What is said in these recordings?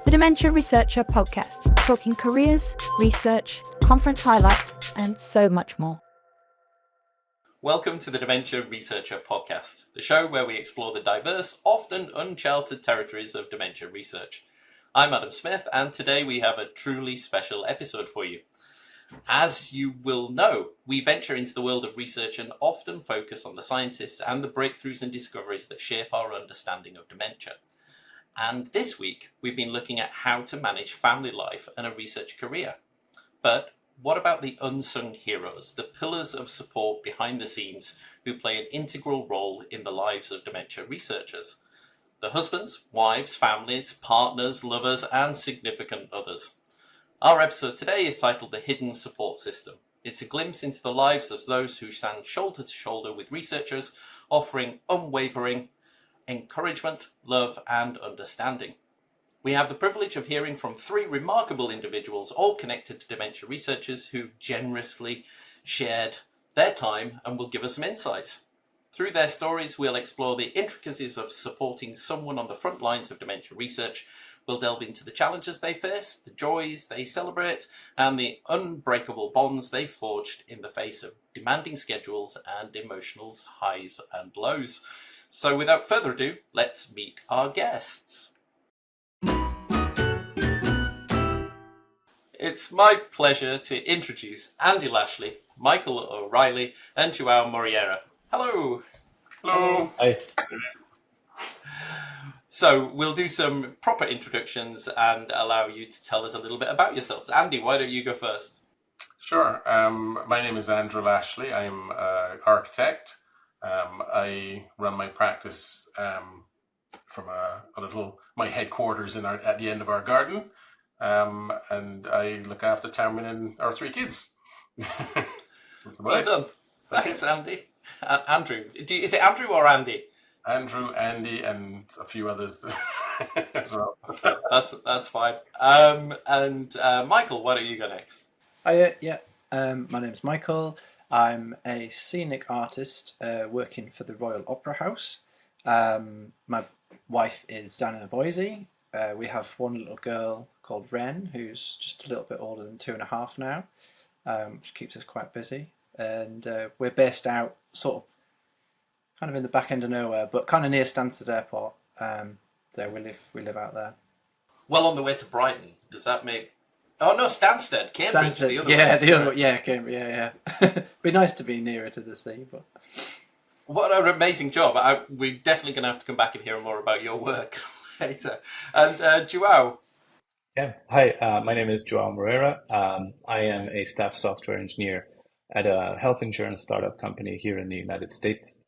the Dementia Researcher podcast, talking careers, research, conference highlights, and so much more. Welcome to the Dementia Researcher podcast, the show where we explore the diverse, often uncharted territories of dementia research. I'm Adam Smith, and today we have a truly special episode for you. As you will know, we venture into the world of research and often focus on the scientists and the breakthroughs and discoveries that shape our understanding of dementia. And this week, we've been looking at how to manage family life and a research career. But what about the unsung heroes, the pillars of support behind the scenes who play an integral role in the lives of dementia researchers? The husbands, wives, families, partners, lovers, and significant others. Our episode today is titled The Hidden Support System. It's a glimpse into the lives of those who stand shoulder to shoulder with researchers, offering unwavering encouragement, love, and understanding. We have the privilege of hearing from three remarkable individuals, all connected to dementia researchers, who've generously shared their time and will give us some insights. Through their stories, we'll explore the intricacies of supporting someone on the front lines of dementia research. We'll delve into the challenges they face, the joys they celebrate, and the unbreakable bonds they forged in the face of demanding schedules and emotional highs and lows. So without further ado, let's meet our guests. It's my pleasure to introduce Andy Lashley, Michael O'Reilly, and João Moreira. Hello. Hello. Hi. So we'll do some proper introductions and allow you to tell us a little bit about yourselves. Andy, why don't you go first? Sure. My name is Andrew Lashley. I'm an architect. I run my practice from my headquarters at the end of our garden. And I look after Tammaryn and our three kids. Well done. Thanks, Andy. Andrew. Is it Andrew or Andy? Andrew, Andy, and a few others as well. Okay, that's fine. And Michael, why don't you go next? My name is Michael. I'm a scenic artist working for the Royal Opera House. My wife is Zana Voisey. We have one little girl called Ren, who's just a little bit older than 2.5 now, which keeps us quite busy. And we're based out sort of kind of in the back end of nowhere, but kind of near Stansted Airport. So we live out there. Well on the way to Brighton. Does that make... Oh no, Stansted, Cambridge. Stansted, the other Cambridge, yeah. Be nice to be nearer to the sea, but... What an amazing job. We're definitely going to have to come back and hear more about your work later. And João. Yeah, hi, my name is João Moreira. I am a staff software engineer at a health insurance startup company here in the United States.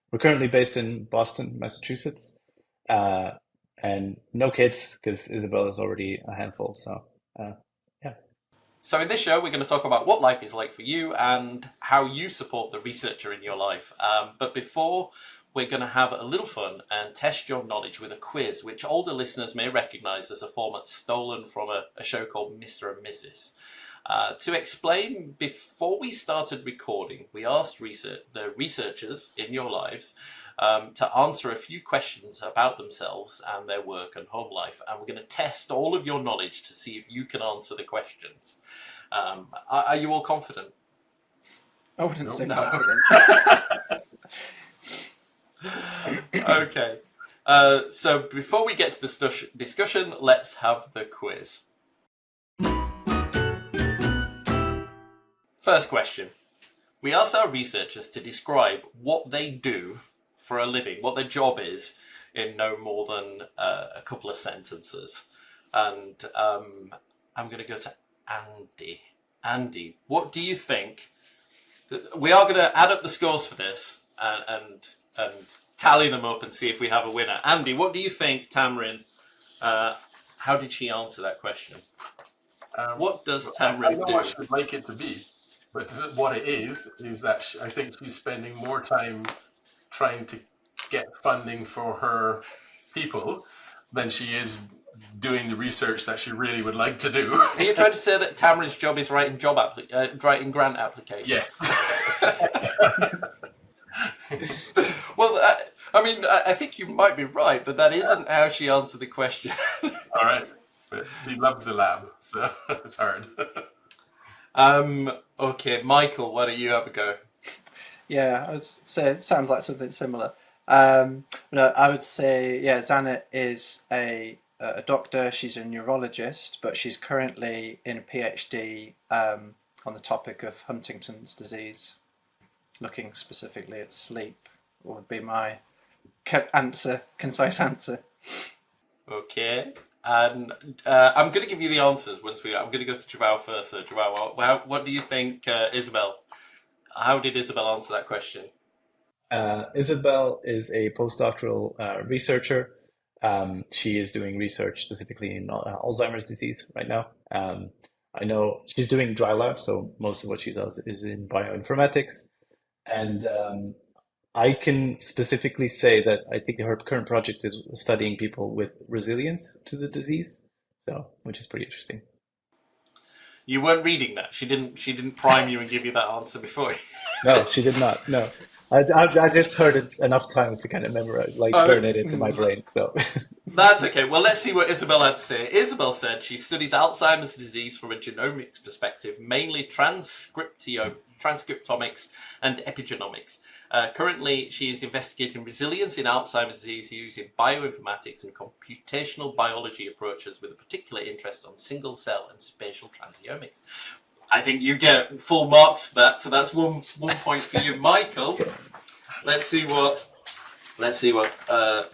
We're currently based in Boston, Massachusetts, and no kids because Isabella's already a handful. So, yeah. So in this show, we're going to talk about what life is like for you and how you support the researcher in your life. But before, we're going to have a little fun and test your knowledge with a quiz, which older listeners may recognise as a format stolen from a show called Mr. and Mrs. To explain, before we started recording, we asked the researchers in your lives to answer a few questions about themselves and their work and home life. And we're going to test all of your knowledge to see if you can answer the questions. Are you all confident? I wouldn't say confident. Okay. So before we get to the discussion, let's have the quiz. First question. We asked our researchers to describe what they do for a living, what their job is, in no more than a couple of sentences. And I'm going to go to Andy. Andy, what do you think? We are going to add up the scores for this and tally them up and see if we have a winner. Andy, what do you think, Tammaryn? How did she answer that question? What does Tammaryn do? I know what she'd like it to be. But what it is that I think she's spending more time trying to get funding for her people than she is doing the research that she really would like to do. Are you trying to say that Tammaryn's job is writing writing grant applications? Yes. Well, I mean, I think you might be right, but that isn't how she answered the question. All right. She loves the lab, so it's hard. Okay, Michael, why don't you have a go? Yeah, I would say it sounds like something similar. No, I would say, yeah, Xana is a doctor. She's a neurologist, but she's currently in a PhD on the topic of Huntington's disease, looking specifically at sleep. Would be my concise answer. Okay. And I'm going to give you the answers I'm going to go to Joao first. So, Joao, what do you think, Isabel? How did Isabel answer that question? Isabel is a postdoctoral researcher. She is doing research specifically in Alzheimer's disease right now. I know she's doing dry lab, so most of what she does is in bioinformatics. And I can specifically say that I think her current project is studying people with resilience to the disease, so which is pretty interesting. You weren't reading that. She didn't prime you and give you that answer before. No, she did not. No, I just heard it enough times to kind of memorize, like burn it into my brain. So That's okay. Well, let's see what Isabel had to say. Isabel said she studies Alzheimer's disease from a genomics perspective, mainly transcriptomics and epigenomics. Currently, she is investigating resilience in Alzheimer's disease using bioinformatics and computational biology approaches with a particular interest on single cell and spatial transgenomics. I think you get full marks for that, so that's one point for you, Michael. Let's see what Xana.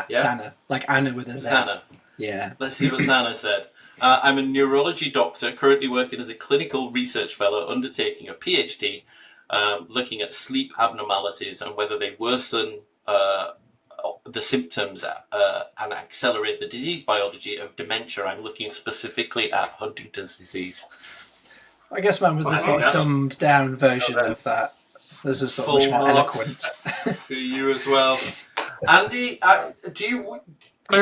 Yeah? Xana, like Anna with a Z. Xana. Yeah. Let's see what Xana said. I'm a neurology doctor currently working as a clinical research fellow undertaking a PhD looking at sleep abnormalities and whether they worsen the symptoms and accelerate the disease biology of dementia. I'm looking specifically at Huntington's disease. I guess mine was the sort of dumbed down version of that. This was sort of much more eloquent. For you as well. Andy, do you want to...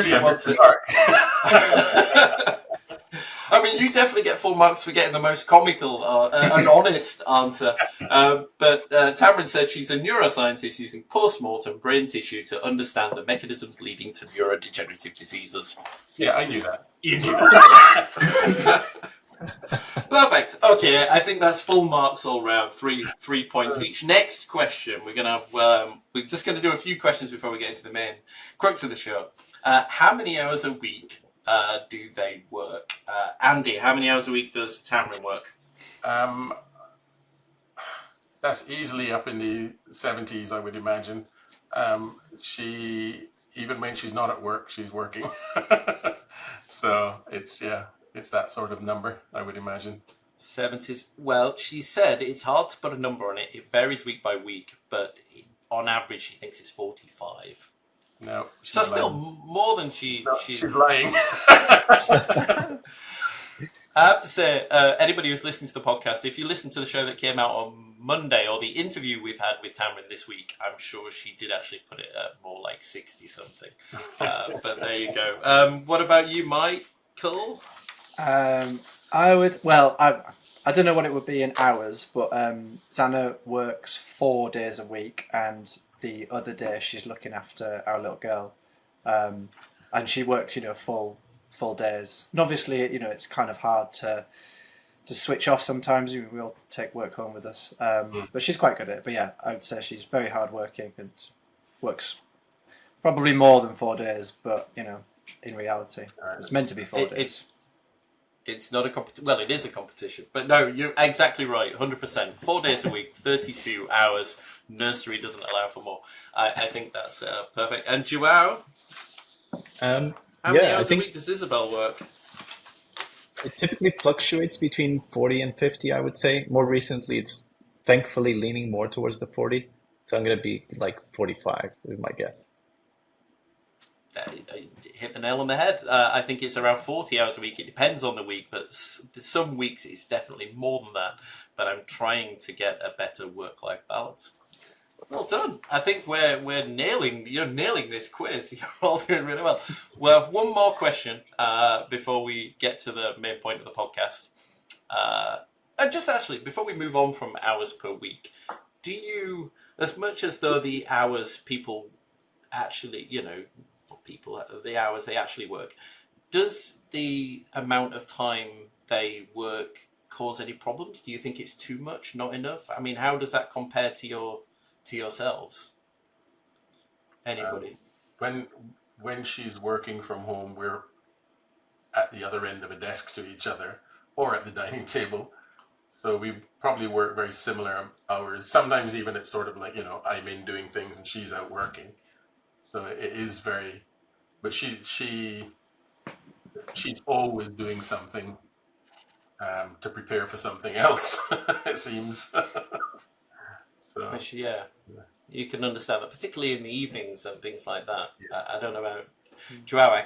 I mean, you definitely get full marks for getting the most comical and honest answer. But Tammaryn said she's a neuroscientist using post-mortem brain tissue to understand the mechanisms leading to neurodegenerative diseases. Yeah, I knew that. You knew that. Perfect. Okay, I think that's full marks all round. 3 points each. Next question. We're just going to do a few questions before we get into the main crux of the show. How many hours a week do they work? Andy, how many hours a week does Tammaryn work? That's easily up in the 70s, I would imagine. She, even when she's not at work, she's working. So it's that sort of number, I would imagine. 70s. Well, she said it's hard to put a number on it. It varies week by week, but on average, she thinks it's 45. No, so still more than she's lying. I have to say, anybody who's listening to the podcast, if you listen to the show that came out on Monday or the interview we've had with Tammaryn this week, I'm sure she did actually put it at more like 60 something. But there you go. What about you, Michael? I don't know what it would be in hours, but Xana works 4 days a week, and the other day she's looking after our little girl, and she works, full days. And obviously, it's kind of hard to switch off sometimes. We'll take work home with us, but she's quite good at it. But yeah, I would say she's very hard working and works probably more than 4 days. But in reality, it's meant to be 4 days. It's not a competition. Well, it is a competition. But no, you're exactly right. 100%. 4 days a week, 32 hours. Nursery doesn't allow for more. I think that's perfect. And Joao? How many hours a week does Isabel work? It typically fluctuates between 40 and 50, I would say. More recently, it's thankfully leaning more towards the 40. So I'm going to be like 45 is my guess. Hit the nail on the head. I think it's around 40 hours a week. It depends on the week, but some weeks it's definitely more than that. But I'm trying to get a better work-life balance. Well done. I think you're nailing this quiz. You're all doing really well. We'll have one more question before we get to the main point of the podcast. And just actually, before we move on from hours per week, do you, as much as though the hours people actually, people, the hours they actually work. Does the amount of time they work cause any problems? Do you think it's too much, not enough? I mean, how does that compare to yourselves? Anybody? When she's working from home, we're at the other end of a desk to each other or at the dining table. So we probably work very similar hours. Sometimes even it's sort of like, I'm in doing things and she's out working. So it is very, but she's always doing something to prepare for something else, it seems. So Yeah, you can understand that, particularly in the evenings and things like that. I don't know about Joao.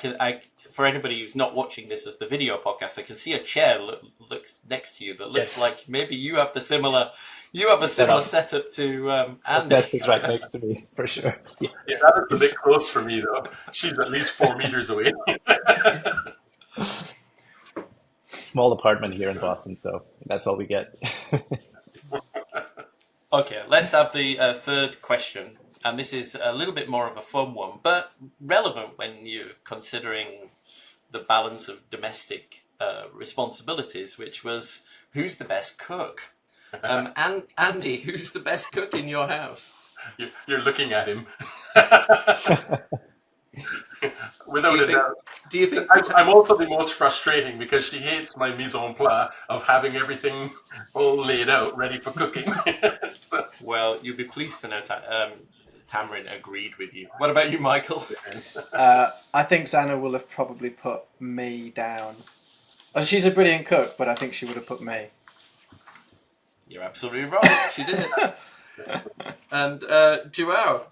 For anybody who's not watching this as the video podcast, I can see a chair looks next to you that looks like maybe you have a similar setup to Andy. That's right next to me, for sure. Yeah, that is a bit close for me, though. She's at least 4 meters away. Small apartment here in Boston, so that's all we get. Okay, let's have the third question. And this is a little bit more of a fun one, but relevant when you're considering the balance of domestic responsibilities, which was, who's the best cook? And Andy, who's the best cook in your house? You're looking at him. Without a doubt. Do you think I'm also the most frustrating because she hates my mise en place of having everything all laid out, ready for cooking. So. Well, you'll be pleased to know Tammaryn agreed with you. What about you, Michael? I think Xana will have probably put me down. Oh, she's a brilliant cook, but I think she would have put me. You're absolutely right. She did. And Joao?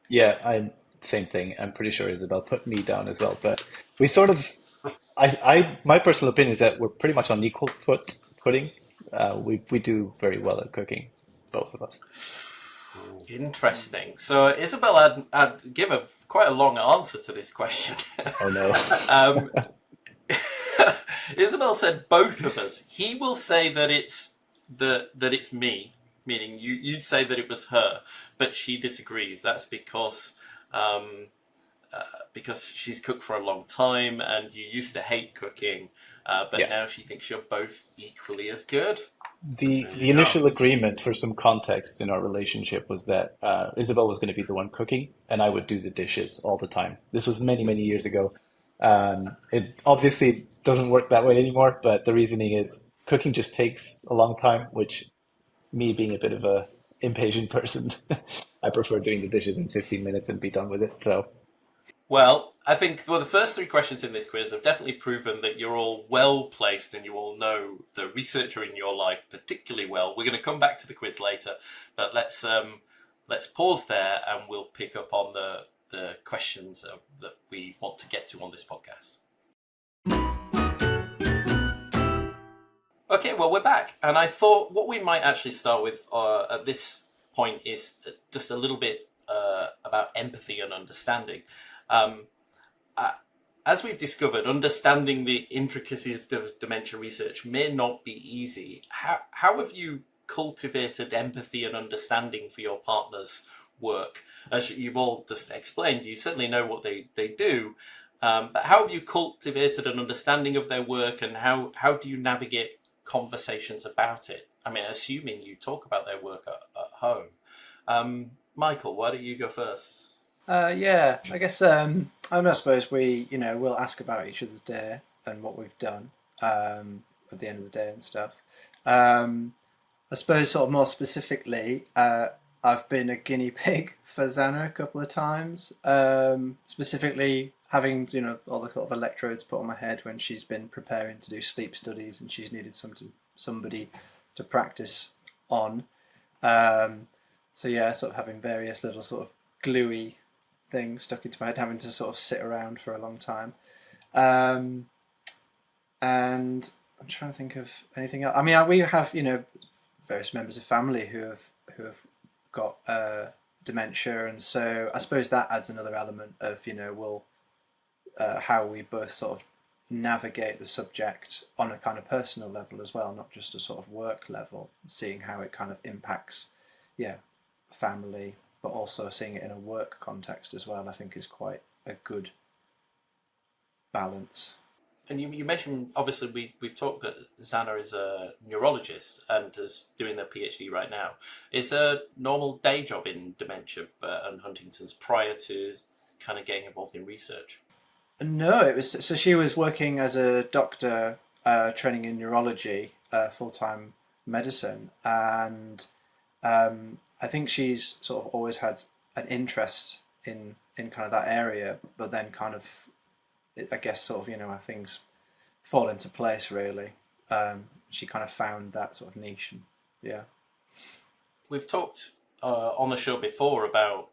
Yeah, same thing. I'm pretty sure Isabel put me down as well. But we sort of, my personal opinion is that we're pretty much on equal footing. We do very well at cooking, both of us. Interesting. So Isabel, I'd give quite a long answer to this question. Oh no. Isabel said both of us. He will say that it's me, meaning you'd say that it was her, but she disagrees. That's because she's cooked for a long time and you used to hate cooking, but now she thinks you're both equally as good. The initial agreement, for some context in our relationship, was that Isabel was going to be the one cooking and I would do the dishes all the time. This was many, many years ago. It obviously doesn't work that way anymore, but the reasoning is cooking just takes a long time, which, me being a bit of a impatient person, I prefer doing the dishes in 15 minutes and be done with it. So, well, I think the first three questions in this quiz have definitely proven that you're all well placed and you all know the researcher in your life particularly well. We're going to come back to the quiz later, but let's pause there and we'll pick up on the questions that we want to get to on this podcast. Okay, well, we're back. And I thought what we might actually start with at this point is just a little bit about empathy and understanding. As we've discovered, understanding the intricacies of dementia research may not be easy. How have you cultivated empathy and understanding for your partner's work? As you've all just explained, you certainly know what they do. But how have you cultivated an understanding of their work, and how do you navigate conversations about it? I mean, assuming you talk about their work at home. Michael, why don't you go first? I guess I suppose we'll ask about each other's day and what we've done at the end of the day and stuff. I suppose sort of more specifically, I've been a guinea pig for Xana a couple of times, specifically having all the sort of electrodes put on my head when she's been preparing to do sleep studies and she's needed somebody to practice on. Sort of having various little sort of gluey things stuck into my head, having to sort of sit around for a long time. And I'm trying to think of anything else. I mean, we have various members of family who have got dementia, and so I suppose that adds another element of how we both sort of navigate the subject on a kind of personal level as well, not just a sort of work level, seeing how it kind of impacts family, but also seeing it in a work context as well, I think is quite a good balance. And you mentioned, obviously, we've talked that Xana is a neurologist and is doing their PhD right now. Is a normal day job in dementia and Huntington's prior to kind of getting involved in research? No, it was so she was working as a doctor, training in neurology, full-time medicine, and I think she's sort of always had an interest in kind of that area, but then kind of, I guess, sort of, how things fall into place, really. She kind of found that sort of niche, and yeah. We've talked on the show before about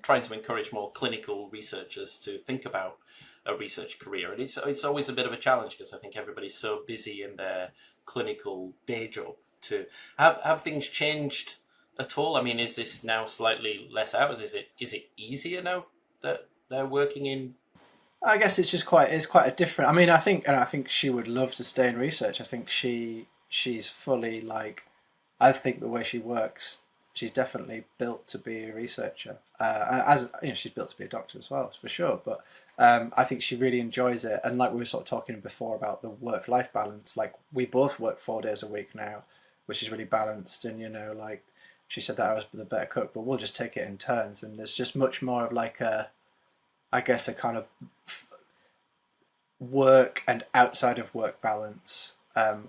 trying to encourage more clinical researchers to think about a research career, and it's always a bit of a challenge because I think everybody's so busy in their clinical day job. To have things changed at all? I mean, is this now slightly less hours? Is it easier now that they're working in? I guess it's quite a different. I mean, I think she would love to stay in research. I think she's fully like, I think the way she works, she's definitely built to be a researcher. As she's built to be a doctor as well, for sure. But I think she really enjoys it. And like we were sort of talking before about the work-life balance, like we both work 4 days a week now, which is really balanced. And like she said that I was the better cook, but we'll just take it in turns. And there's just much more of like I guess a kind of work and outside of work balance.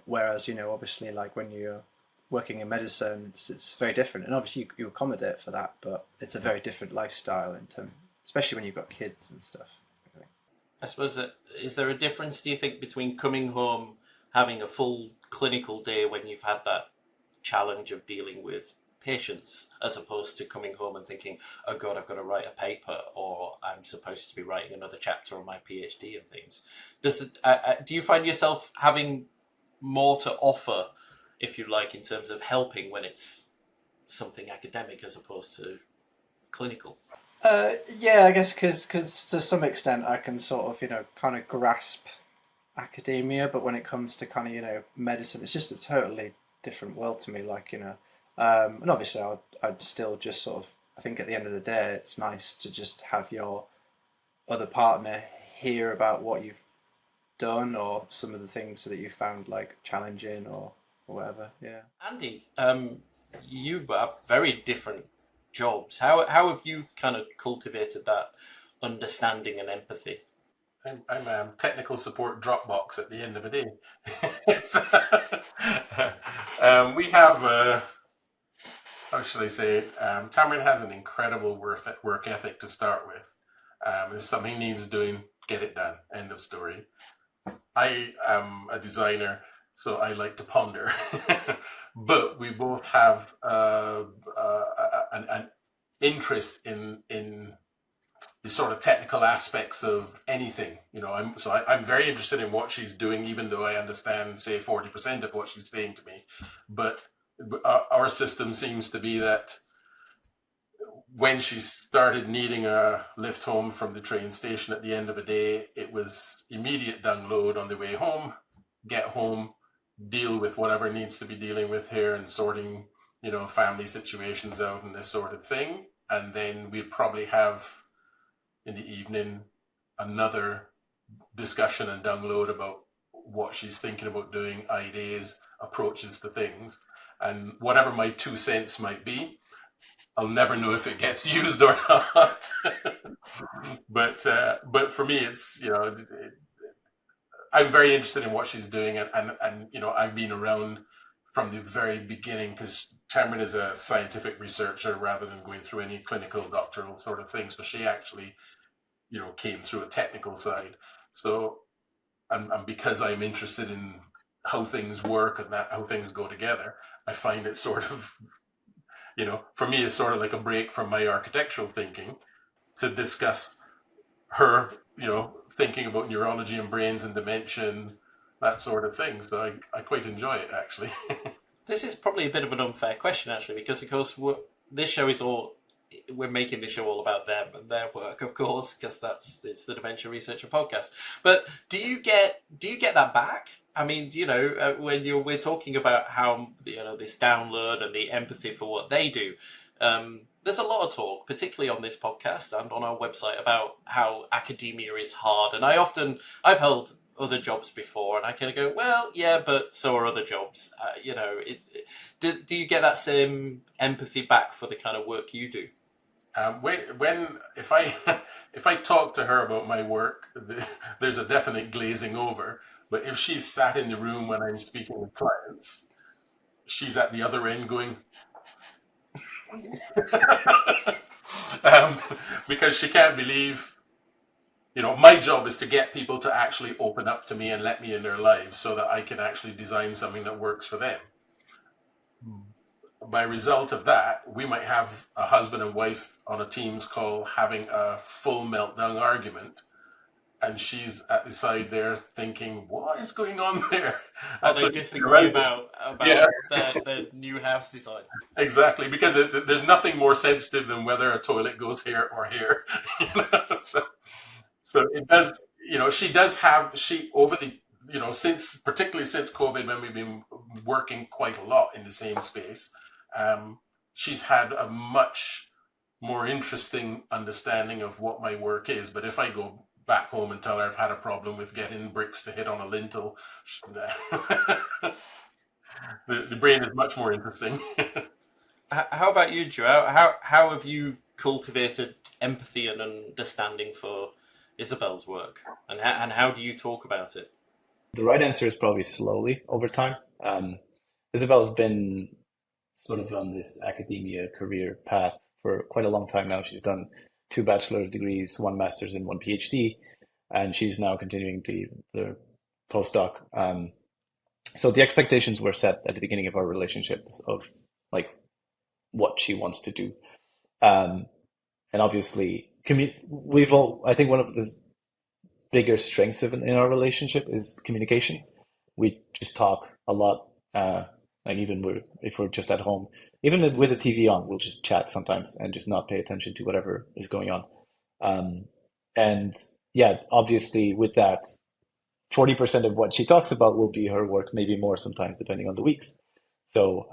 Whereas obviously, like when you're working in medicine, it's very different, and obviously you accommodate for that, but it's a very different lifestyle in terms, especially when you've got kids and stuff. I suppose is there a difference, do you think, between coming home, having a full clinical day when you've had that challenge of dealing with patients, as opposed to coming home and thinking, oh God, I've got to write a paper, or I'm supposed to be writing another chapter on my PhD and things. Do you find yourself having more to offer, if you like, in terms of helping when it's something academic as opposed to clinical? Yeah, I guess because to some extent I can sort of kind of grasp academia, but when it comes to kind of medicine, it's just a totally different world to me. Like and obviously I'd still just sort of, I think at the end of the day it's nice to just have your other partner hear about what you've done or some of the things that you found like challenging or whatever. Yeah. Andy, you have very different jobs. How have you kind of cultivated that understanding and empathy? I'm technical support Dropbox at the end of the day. It's, we have, how should I say, Tammaryn has an incredible work ethic to start with. If something needs doing, get it done. End of story. I am a designer, so I like to ponder. But we both have an interest in the sort of technical aspects of anything. I'm very interested in what she's doing, even though I understand, say, 40% of what she's saying to me. But our system seems to be that when she started needing a lift home from the train station at the end of a day, it was immediate download on the way home, get home, deal with whatever needs to be dealing with here and sorting, family situations out and this sort of thing. And then we'd probably have in the evening another discussion and download about what she's thinking about doing, ideas, approaches to things. And whatever my 2 cents might be, I'll never know if it gets used or not. But for me, it's I'm very interested in what she's doing, and I've been around from the very beginning because Tammaryn is a scientific researcher rather than going through any clinical doctoral sort of thing. So she actually came through a technical side. So and because I'm interested in how things work and how things go together, I find it sort of for me, it's sort of like a break from my architectural thinking to discuss her, thinking about neurology and brains and dementia and that sort of thing. So I quite enjoy it, actually. This is probably a bit of an unfair question, actually, because, of course, this show is we're making the show all about them and their work, of course, because it's the Dementia Researcher podcast. But do you get that back? I mean, when we're talking about how this download and the empathy for what they do, There's a lot of talk, particularly on this podcast and on our website, about how academia is hard. And I've held other jobs before, and I kind of go, well, yeah, but so are other jobs. Do you get that same empathy back for the kind of work you do? If I if I talk to her about my work, there's a definite glazing over. But if she's sat in the room when I'm speaking with clients, she's at the other end going, because she can't believe, my job is to get people to actually open up to me and let me in their lives so that I can actually design something that works for them. By result of that, we might have a husband and wife on a Teams call having a full meltdown argument, and she's at the side there thinking, "What is going on there?" And they disagree about Yeah. their new house design. Exactly, because there's nothing more sensitive than whether a toilet goes here or here. So it does. She over the particularly since COVID, when we've been working quite a lot in the same space. She's had a much more interesting understanding of what my work is. But if I go back home and tell her I've had a problem with getting bricks to hit on a lintel, the brain is much more interesting. How about you, Joe? How have you cultivated empathy and understanding for Isabel's work, and how do you talk about it? The right answer is probably slowly over time. Isabel's been sort of on this academia career path for quite a long time now. She's done 2 bachelor's degrees, 1 master's and 1 PhD, and she's now continuing the postdoc. So the expectations were set at the beginning of our relationship of like what she wants to do. And obviously, I think one of the bigger strengths in our relationship is communication. We just talk a lot. Like even if we're just at home, even with the TV on, we'll just chat sometimes and just not pay attention to whatever is going on. And yeah, obviously with that, 40% of what she talks about will be her work, maybe more sometimes depending on the weeks. So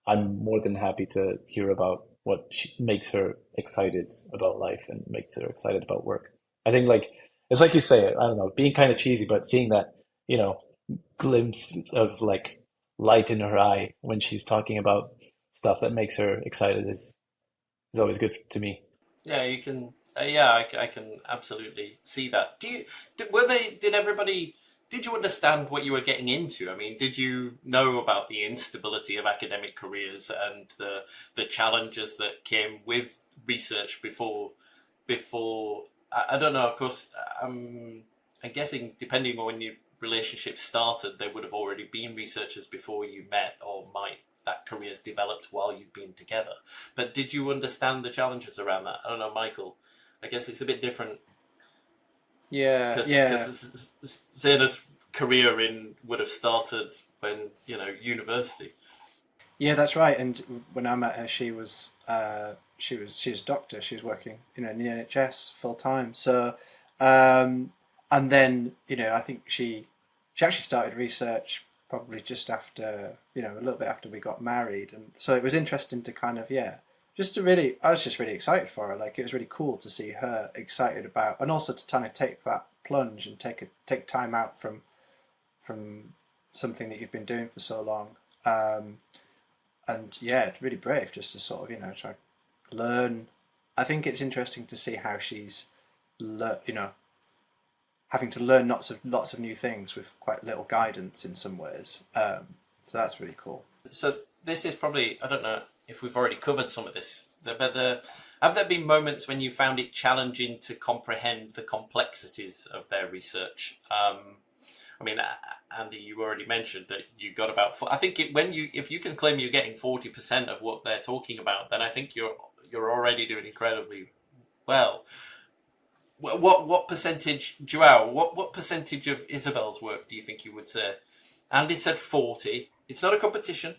I'm more than happy to hear about what makes her excited about life and makes her excited about work. I think it's like you say, I don't know, being kind of cheesy, but seeing that, glimpse of like light in her eye when she's talking about stuff that makes her excited is always good to me. Yeah, you can. I can absolutely see that. Did you understand what you were getting into? I mean, did you know about the instability of academic careers and the challenges that came with research before? I don't know. Of course, I'm guessing depending on when your relationship started, there would have already been researchers before you met, or might that career's developed while you've been together. But did you understand the challenges around that? I don't know, Michael. I guess it's a bit different. Yeah, Because Zena's career would have started when university. Yeah, that's right. And when I met her, she was a doctor. She was working, in the NHS full time. So, and then I think she actually started research probably just after, a little bit after we got married, and so it was interesting to kind of I was just really excited for her. Like, it was really cool to see her excited about, and also to kind of take that plunge and take time out from something that you've been doing for so long. And yeah, it's really brave just to sort of try to learn. I think it's interesting to see how she's having to learn lots of new things with quite little guidance in some ways. So that's really cool. So this is probably, I don't know if we've already covered some of this, but have there been moments when you found it challenging to comprehend the complexities of their research? I mean, Andy, you already mentioned that you got about. I think if you can claim you're getting 40% of what they're talking about, then I think you're already doing incredibly well. What percentage, Joao? What percentage of Isabel's work do you think you would say? Andy said 40. It's not a competition.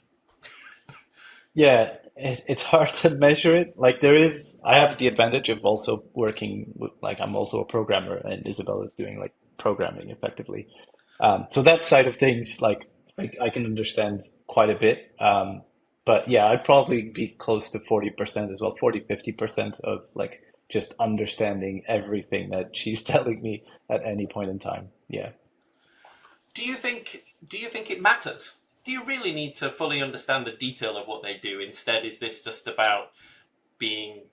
Yeah, it's hard to measure it. Like I have the advantage of also working with, like, I'm also a programmer, and Isabel is doing like programming effectively. So that side of things, like I can understand quite a bit. But yeah, I'd probably be close to 40% as well, 40-50% of like just understanding everything that she's telling me at any point in time. Yeah. Do you think it matters? Do you really need to fully understand the detail of what they do? Instead, is this just about being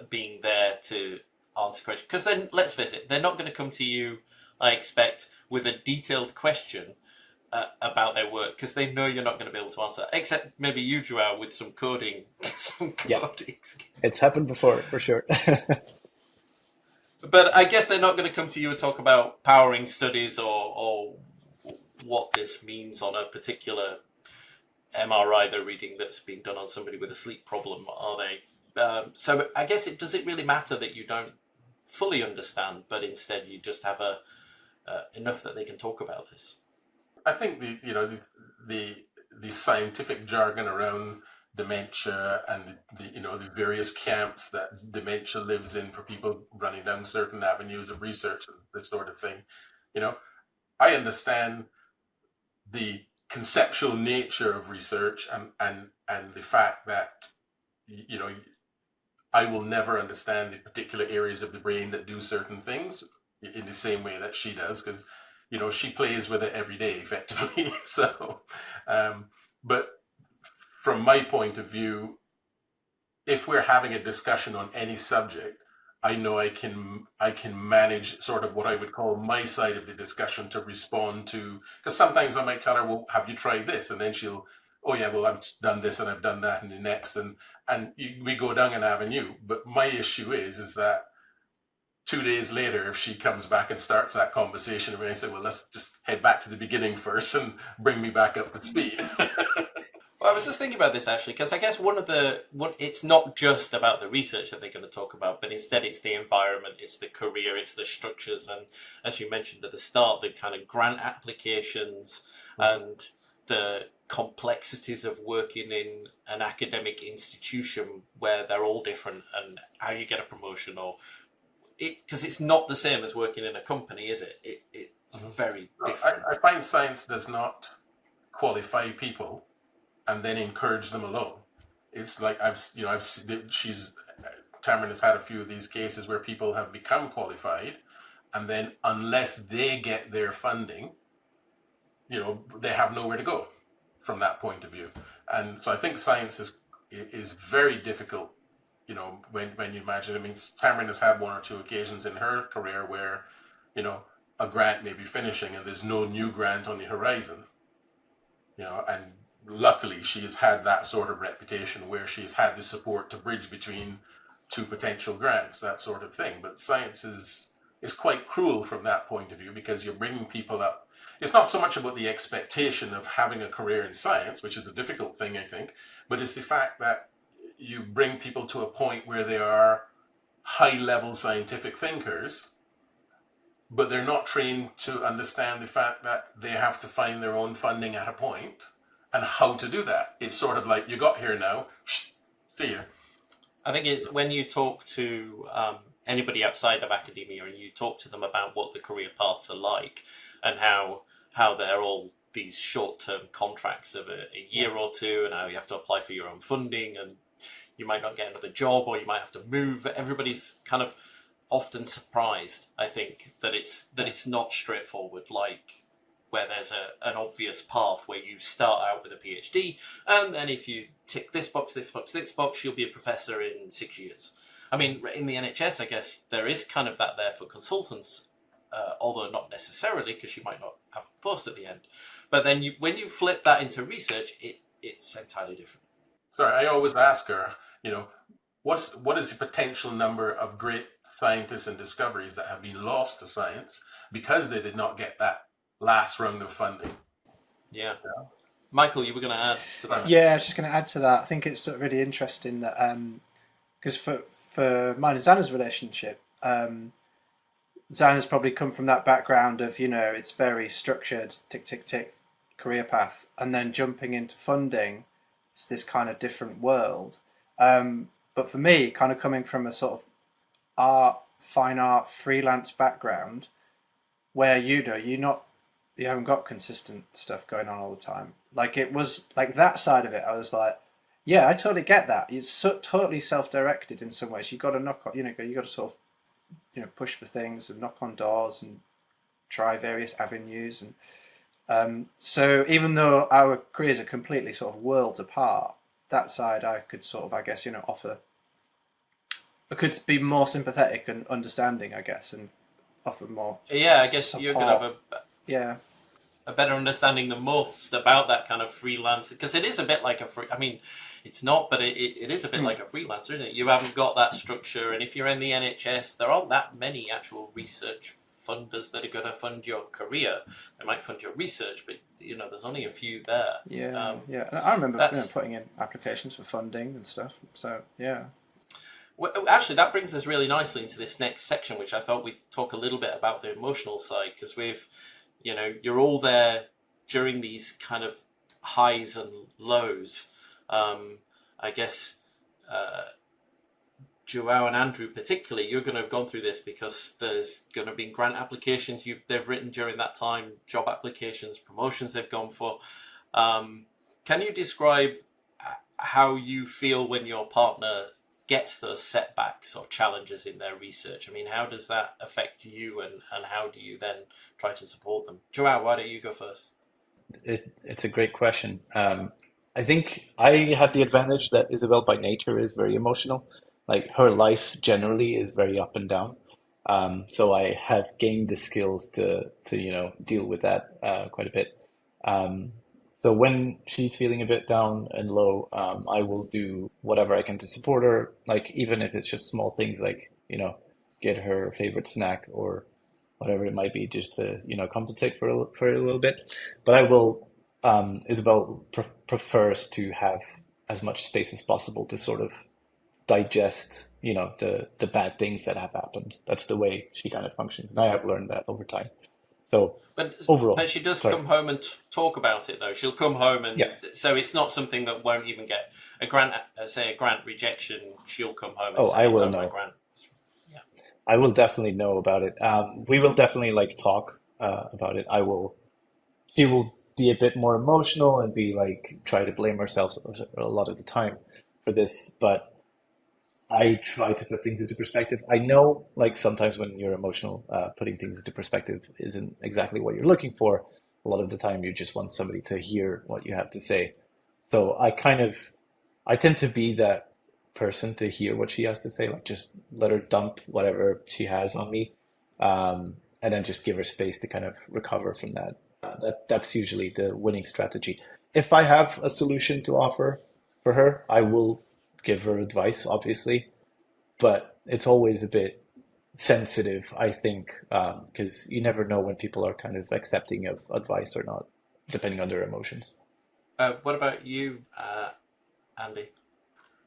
being there to answer questions? Because then, let's face it, they're not going to come to you, I expect, with a detailed question about their work, because they know you're not going to be able to answer. Except maybe you, Joao, with some coding, some Yeah. coding. It's happened before for sure. But I guess they're not going to come to you and talk about powering studies or what this means on a particular MRI they're reading that's been done on somebody with a sleep problem, are they? So I guess does it really matter that you don't fully understand, but instead you just have enough that they can talk about this? I think the scientific jargon around dementia and the various camps that dementia lives in for people running down certain avenues of research and this sort of thing, you know, I understand the conceptual nature of research and the fact that you know I will never understand the particular areas of the brain that do certain things in the same way that she does, because she plays with it every day effectively. So but from my point of view, if we're having a discussion on any subject, I know I can manage sort of what I would call my side of the discussion to respond to, because sometimes I might tell her, well, have you tried this? And then she'll, oh yeah, well, I've done this and I've done that and the next, and we go down an avenue. But my issue is that 2 days later, if she comes back and starts that conversation, and I say, well, let's just head back to the beginning first and bring me back up to speed. Well, I was just thinking about this actually, because I guess it's not just about the research that they're going to talk about, but instead it's the environment, it's the career, it's the structures, and as you mentioned at the start, the kind of grant applications and the complexities of working in an academic institution where they're all different, and how you get a promotion, because it's not the same as working in a company, is it? It's very different. I find science does not qualify people and then encourage them along. It's like Tammaryn has had a few of these cases where people have become qualified, and then unless they get their funding, they have nowhere to go from that point of view. And so I think science is very difficult. When you imagine, I mean, Tammaryn has had one or two occasions in her career where, a grant may be finishing and there's no new grant on the horizon, and luckily she has had that sort of reputation where she's had the support to bridge between two potential grants, that sort of thing. But science is quite cruel from that point of view, because you're bringing people up. It's not so much about the expectation of having a career in science, which is a difficult thing, I think, but it's the fact that you bring people to a point where they are high-level scientific thinkers, but they're not trained to understand the fact that they have to find their own funding at a point and how to do that. It's sort of like, you got here now, see you. I think it's when you talk to anybody outside of academia and you talk to them about what the career paths are like, and how they're all these short-term contracts of a year or two, and how you have to apply for your own funding, and you might not get another job, or you might have to move. Everybody's kind of often surprised, I think, that it's not straightforward, like where there's an obvious path where you start out with a PhD, and then if you tick this box, this box, this box, you'll be a professor in 6 years. I mean, in the NHS, I guess there is kind of that there for consultants, although not necessarily, because you might not have a post at the end. But then when you flip that into research, it's entirely different. Sorry, I always ask her, what is the potential number of great scientists and discoveries that have been lost to science because they did not get that last round of funding? Yeah. Michael, you were going to add to that? Yeah, I was just going to add to that. I think it's really interesting that, because for mine and Xana's relationship, Xana's probably come from that background of, it's very structured, tick, tick, tick, career path, and then jumping into funding, it's this kind of different world. But for me, kind of coming from a sort of fine art, freelance background, where you haven't got consistent stuff going on all the time. Like, it was like that side of it. I was like, Yeah, I totally get that. It's totally self-directed in some ways. You've got to knock on, you got to sort of, push for things and knock on doors and try various avenues. And so even though our careers are completely sort of worlds apart, that side I could sort of, I guess, offer. I could be more sympathetic and understanding, I guess, and offer more Yeah, I guess you're going to support. have Yeah. a better understanding than most about that kind of freelance, because it is a bit like I mean, it's not, but it is a bit like a freelancer, isn't it? You haven't got that structure, and if you're in the NHS, there aren't that many actual research funders that are going to fund your career. They might fund your research, but there's only a few there. Yeah, yeah. And I remember That's putting in applications for funding and stuff. So yeah. Well, actually, that brings us really nicely into this next section, which I thought we'd talk a little bit about the emotional side, because you're all there during these kind of highs and lows. I guess Joao and Andrew particularly, you're going to have gone through this because there's going to be grant applications they've written during that time, job applications, promotions they've gone for. Can you describe how you feel when your partner gets those setbacks or challenges in their research? I mean, how does that affect you, and how do you then try to support them? Joao, why don't you go first? It's a great question. I think I had the advantage that Isabel by nature is very emotional. Like her life generally is very up and down. So I have gained the skills to deal with that quite a bit. Um, so when she's feeling a bit down and low, I will do whatever I can to support her. Like even if it's just small things, like get her favorite snack or whatever it might be, just to compensate for a little bit. But I will. Isabel prefers to have as much space as possible to sort of digest, the bad things that have happened. That's the way she kind of functions, and I have learned that over time. So But overall, she does sorry, come home and talk about it, though. She'll come home, yeah, and so it's not something that won't even get a grant. Say a grant rejection, she'll come home and oh, I say, will "Oh, my know. grant." Yeah. I will definitely know about it. We will definitely like talk about it. She will be a bit more emotional and be like try to blame herself a lot of the time for this, but I try to put things into perspective. I know, like sometimes when you're emotional, putting things into perspective isn't exactly what you're looking for. A lot of the time, you just want somebody to hear what you have to say. So I tend to be that person to hear what she has to say. Like just let her dump whatever she has on me, and then just give her space to kind of recover from that. That's usually the winning strategy. If I have a solution to offer for her, I will give her advice, obviously, but it's always a bit sensitive, I think, because you never know when people are kind of accepting of advice or not, depending on their emotions. What about you, Andy?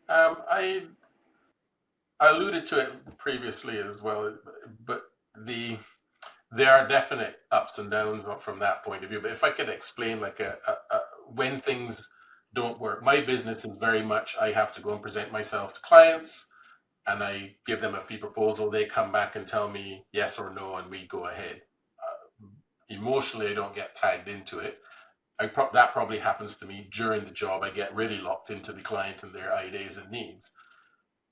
I alluded to it previously as well, but there are definite ups and downs from that point of view. But if I could explain, like when things don't work, my business is very much I have to go and present myself to clients, and I give them a fee proposal. They come back and tell me yes or no, and we go ahead. Emotionally, I don't get tagged into it. That probably happens to me during the job. I get really locked into the client and their ideas and needs.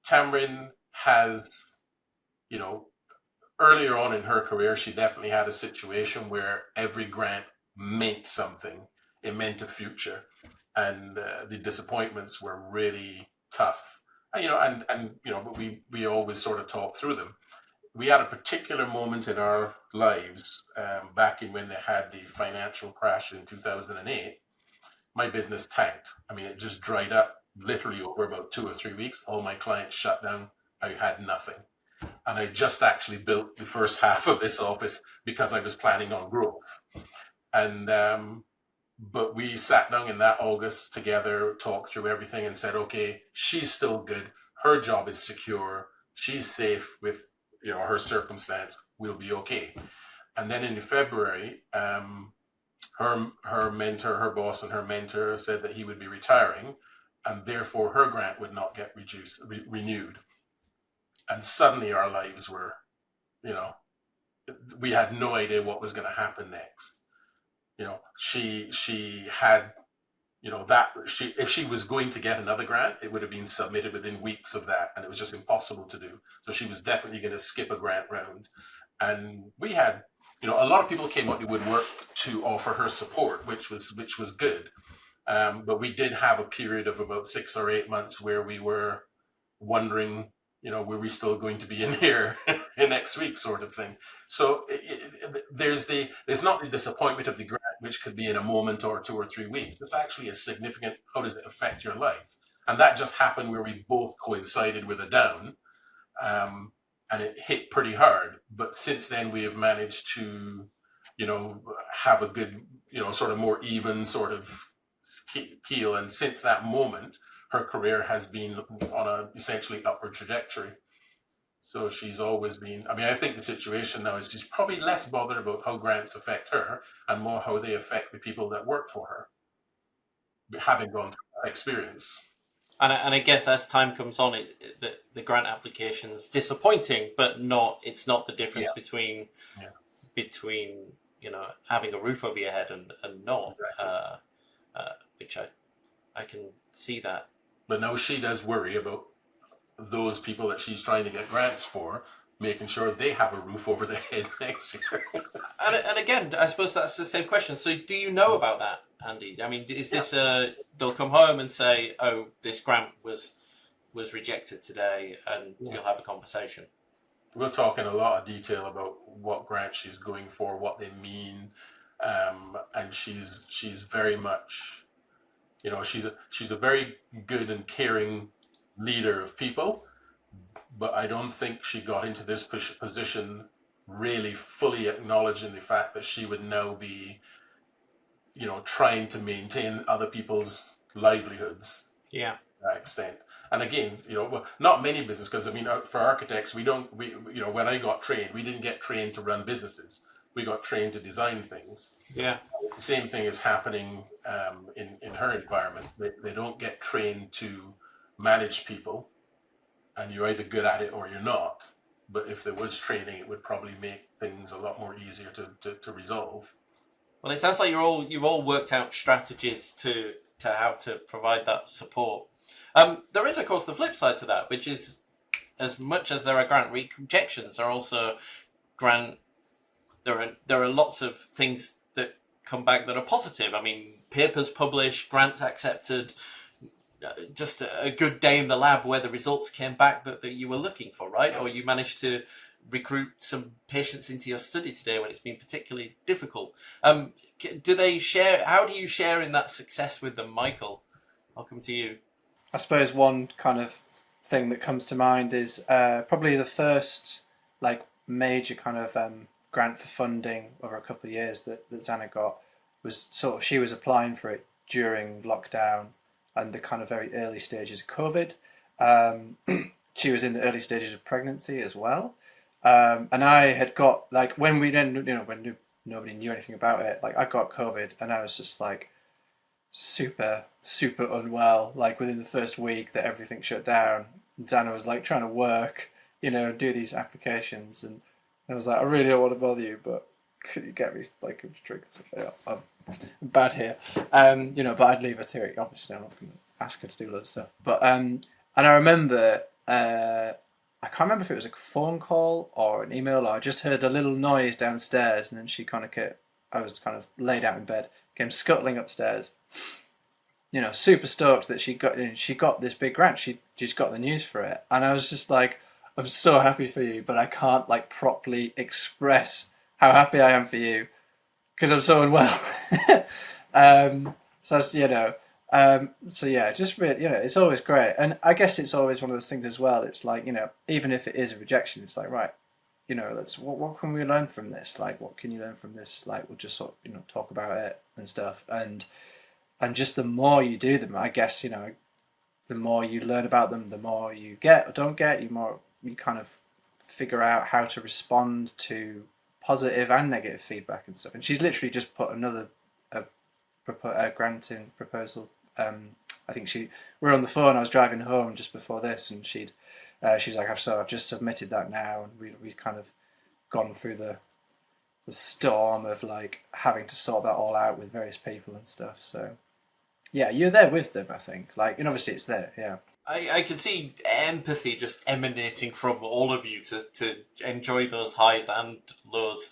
Tamrin has, you know, earlier on in her career, she definitely had a situation where every grant meant something. It meant a future, and the disappointments were really tough. But we always sort of talk through them. We had a particular moment in our lives back in when they had the financial crash in 2008. My business tanked. I mean, it just dried up literally over about 2 or 3 weeks. All my clients shut down. I had nothing. And I just actually built the first half of this office because I was planning on growth. And but we sat down in that August together, talked through everything, and said, okay, she's still good. Her job is secure. She's safe with her circumstance. We'll be okay. And then in February, her mentor, her boss, and her mentor said that he would be retiring, and therefore her grant would not get renewed. And suddenly our lives were, you know, we had no idea what was going to happen next. She had that if she was going to get another grant, it would have been submitted within weeks of that, and it was just impossible to do. So she was definitely going to skip a grant round. And we had, a lot of people came out the woodwork to offer her support, which was good. But we did have a period of about 6 or 8 months where we were wondering, were we still going to be in here next week, sort of thing. So there's not the disappointment of the grant, which could be in a moment or 2 or 3 weeks. It's actually a significant, how does it affect your life? And that just happened where we both coincided with a down, and it hit pretty hard. But since then, we have managed to, have a good, sort of more even sort of keel. And since that moment, her career has been on a essentially upward trajectory. So she's always been, I think the situation now is she's probably less bothered about how grants affect her and more how they affect the people that work for her, having gone through that experience. And I guess as time comes on, the grant application's disappointing, but it's not the difference between having a roof over your head and not, exactly. Which I can see that. But now she does worry about those people that she's trying to get grants for, making sure they have a roof over their head next year. and again, I suppose that's the same question. So do you know about that, Andy? Is this they'll come home and say, oh, this grant was rejected today, and you'll have a conversation? We'll talk in a lot of detail about what grant she's going for, what they mean, and she's very much, she's a very good and caring leader of people, but I don't think she got into this position really fully acknowledging the fact that she would now be, trying to maintain other people's livelihoods. Yeah. To that extent. And again, not many businesses, because for architects, when I got trained, we didn't get trained to run businesses. We got trained to design things. Yeah. The same thing is happening in her environment. They don't get trained to manage people, and you're either good at it or you're not. But if there was training, it would probably make things a lot more easier to resolve. Well, it sounds like you've all worked out strategies to how to provide that support. There is, of course, the flip side to that, which is, as much as there are grant rejections, there are also there are lots of things that come back that are positive. Papers published, grants accepted, just a good day in the lab where the results came back that you were looking for, right? Or you managed to recruit some patients into your study today when it's been particularly difficult. Do they share? How do you share in that success with them, Michael? I'll come to you. I suppose one kind of thing that comes to mind is probably the first major kind of grant for funding over a couple of years that Zana got was sort of, she was applying for it during lockdown and the kind of very early stages of COVID. She was in the early stages of pregnancy as well. And I had got, when we didn't, when nobody knew anything about it, I got COVID and I was just super, super unwell, within the first week that everything shut down. And Zana was trying to work, and do these applications. And I was I really don't want to bother you, but could you get me a drink? I'm bad here. But I'd leave her to it. Obviously, I'm not going to ask her to do loads of stuff. But, and I remember, I can't remember if it was a phone call or an email, or I just heard a little noise downstairs, and then she kind of I was kind of laid out in bed, came scuttling upstairs, super stoked that she got this big grant. She just got the news for it, and I was just I'm so happy for you, but I can't properly express how happy I am for you because I'm so unwell. So yeah, just really, it's always great, and I guess it's always one of those things as well. It's even if it is a rejection, it's right, let's what can we learn from this? What can you learn from this? We'll just sort of talk about it and stuff, and just the more you do them, I guess the more you learn about them, the more you get or don't get, you kind of figure out how to respond to positive and negative feedback and stuff. And she's literally just put another granting proposal. I think we were on the phone. I was driving home just before this, and she's I've just submitted that now, and we kind of gone through the storm of having to sort that all out with various people and stuff. So Yeah, you're there with them, I think. Like, and obviously it's there, yeah. I can see empathy just emanating from all of you to enjoy those highs and lows.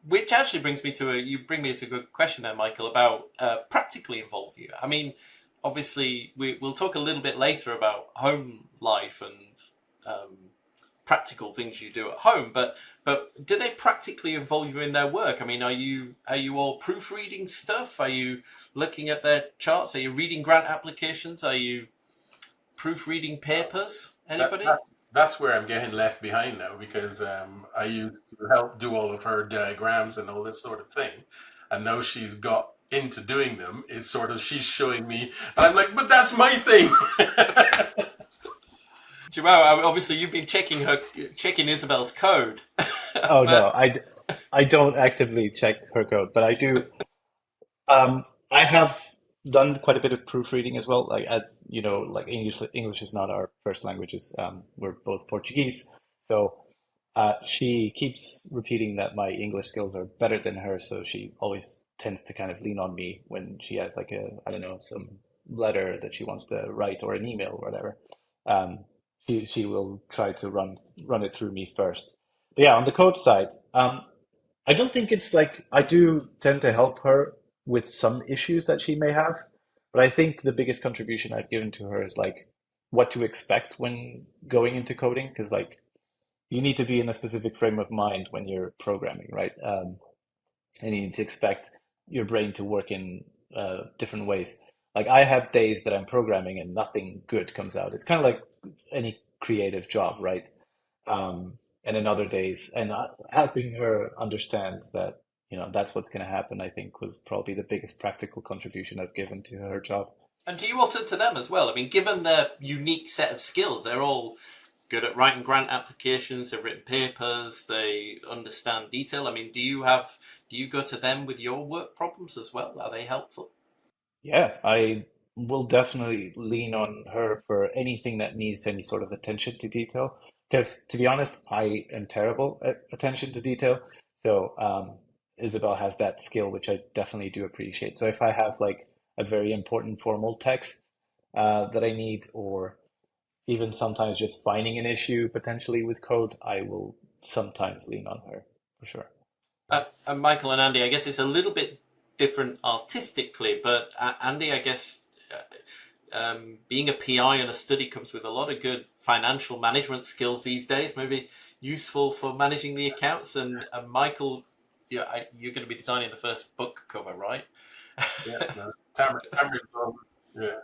Which actually brings me to a good question there, Michael, about practically involve you. I mean, obviously we'll talk a little bit later about home life and practical things you do at home, but do they practically involve you in their work? I mean, are you all proofreading stuff? Are you looking at their charts? Are you reading grant applications? Are you proofreading papers? Anybody? That's where I'm getting left behind now, because I used to help do all of her diagrams and all this sort of thing, and now she's got into doing them. It's sort of, she's showing me, and I'm like, but that's my thing. Joao, obviously you've been checking Isabel's code. Oh no, I don't actively check her code, but I do. I have done quite a bit of proofreading as well. Like, as you know, like English is not our first languages. We're both Portuguese, so she keeps repeating that my English skills are better than hers. So she always tends to kind of lean on me when she has like I don't know, some letter that she wants to write or an email or whatever. Um, she will try to run it through me first. But yeah, on the code side, I don't think it's like, I do tend to help her with some issues that she may have, but I think the biggest contribution I've given to her is like what to expect when going into coding, because like you need to be in a specific frame of mind when you're programming, right? And you need to expect your brain to work in different ways. Like I have days that I'm programming and nothing good comes out. It's kind of like any creative job, right? And in other days, and helping her understand that, that's what's going to happen, I think was probably the biggest practical contribution I've given to her job. And do you alter to them as well? I mean, given their unique set of skills, they're all good at writing grant applications, they've written papers, they understand detail. I mean, do you go to them with your work problems as well? Are they helpful? Yeah, I will definitely lean on her for anything that needs any sort of attention to detail. Because to be honest, I am terrible at attention to detail. So Isabel has that skill, which I definitely do appreciate. So if I have like a very important formal text that I need, or even sometimes just finding an issue potentially with code, I will sometimes lean on her for sure. And Michael and Andy, I guess it's a little bit different artistically, but Andy, I guess being a PI in a study comes with a lot of good financial management skills these days, maybe useful for managing the accounts. And Michael, you're going to be designing the first book cover, right? Yeah, no. Tammaryn's always, yeah.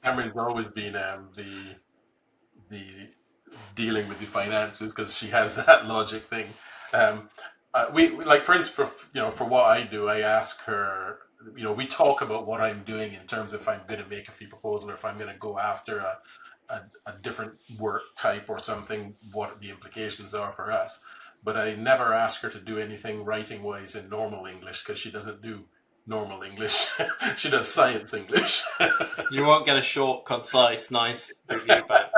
Tammaryn's always been the dealing with the finances, because she has that logic thing. We like, for instance, for what I do, I ask her. We talk about what I'm doing in terms of if I'm going to make a fee proposal or if I'm going to go after a different work type or something, what the implications are for us. But I never ask her to do anything writing wise in normal English, because she doesn't do normal English. She does science English. You won't get a short, concise, nice review back.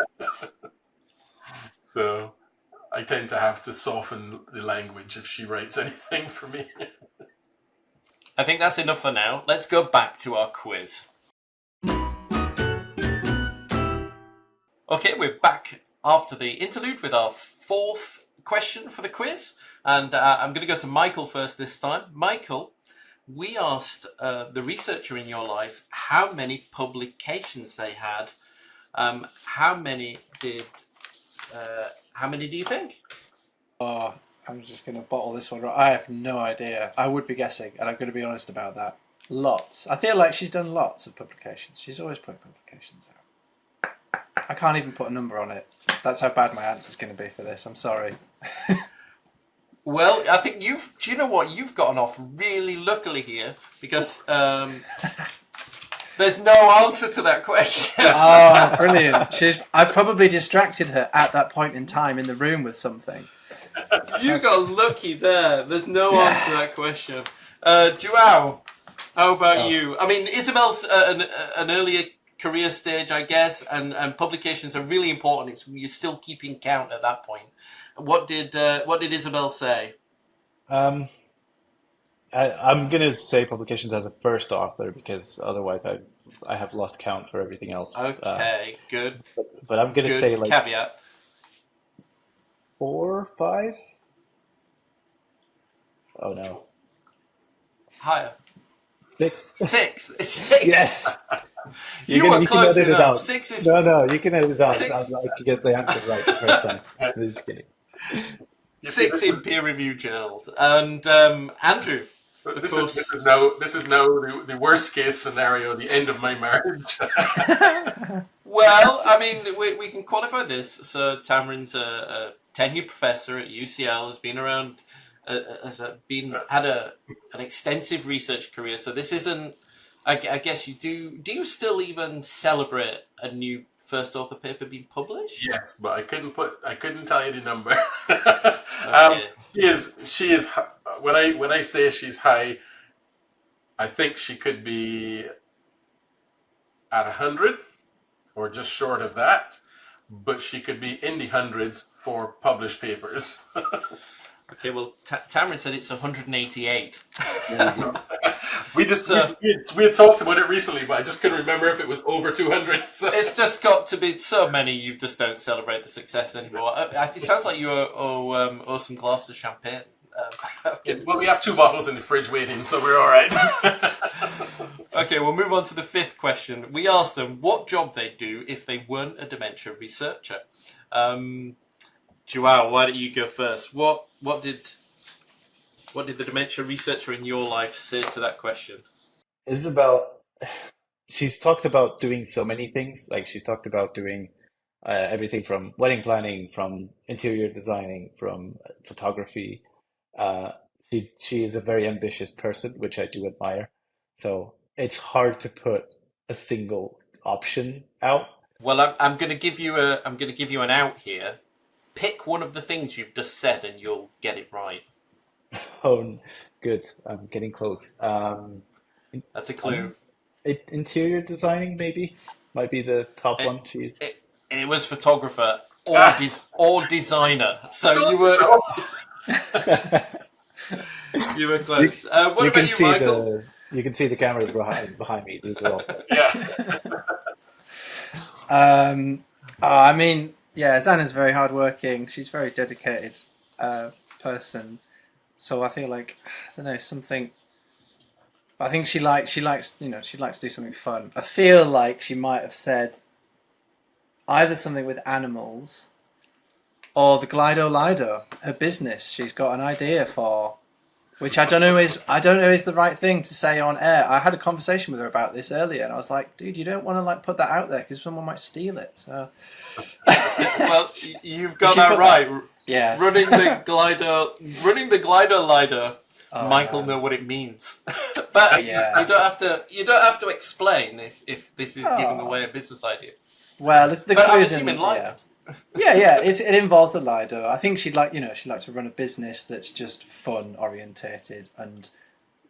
So I tend to have to soften the language if she writes anything for me. I think that's enough for now. Let's go back to our quiz. Okay, we're back after the interlude with our fourth question for the quiz. And I'm going to go to Michael first this time. Michael, we asked the researcher in your life how many publications they had. How many do you think? Oh, I'm just going to bottle this one. I have no idea. I would be guessing, and I'm going to be honest about that. Lots. I feel like she's done lots of publications. She's always putting publications out. I can't even put a number on it. That's how bad my answer's going to be for this. I'm sorry. Well, I think do you know what? You've gotten off really luckily here, because there's no answer to that question. Oh, brilliant. I probably distracted her at that point in time in the room with something. You got lucky there. There's no answer to that question. Joao, how about you? I mean, Isabel's an earlier career stage, I guess, and publications are really important. You're still keeping count at that point. What did Isabel say? I'm gonna say publications as a first author because otherwise I have lost count for everything else. Okay, good, But I'm gonna say good like caveat. 4 or 5. Oh no, Higher. 6. Six. Six. Yes, You were you can close edit it enough. out. Six is No, you can edit it out. six. I can get the answer right the first time. I'm just kidding. You see, Six in peer review journals. And Andrew, of this course. is now the worst case scenario, the end of my marriage. Well, I mean, we can qualify this. So Tamryn's a tenured professor at UCL, has been around, had an extensive research career. So this isn't. I guess you do. Do you still even celebrate a new first author paper being published? Yes, but I couldn't tell you the number. Okay. She is. When I say she's high, I think she could be at 100 or just short of that, but she could be in the hundreds for published papers. Okay. Well, Tamryn said it's 188. We had talked about it recently, but I just couldn't remember if it was over 200. So. It's just got to be so many you just don't celebrate the success anymore. It sounds like you owe some glasses of champagne. Well, we have 2 bottles in the fridge waiting, so we're all right. Okay, we'll move on to the 5th question. We asked them what job they'd do if they weren't a dementia researcher. Joao, why don't you go first? What did the dementia researcher in your life say to that question? Isabel, she's talked about doing so many things. Like she's talked about doing everything from wedding planning, from interior designing, from photography. She is a very ambitious person, which I do admire. So it's hard to put a single option out. Well, I'm going to give you an out here. Pick one of the things you've just said, and you'll get it right. Oh, good. I'm getting close. That's a clue. Interior designing maybe might be the top one. It was photographer or designer. So you were you were close. What about you, Michael? You can see the cameras behind me. These are all. Yeah. I mean, yeah, Xana's very hardworking. She's a very dedicated person. So I feel like, I don't know, something. I think she likes to do something fun. I feel like she might have said either something with animals or the Glido Lido, her business. She's got an idea for, which I don't know is the right thing to say on air. I had a conversation with her about this earlier, and I was like, dude, you don't want to put that out there because someone might steal it. So, well, you've got that right. Yeah, running the Glido Lido. Michael know what it means, but yeah. you don't have to explain if this is giving away a business idea. Well, the but I'm is assuming Lido. Yeah. It involves the Lido. I think she'd like to run a business that's just fun orientated and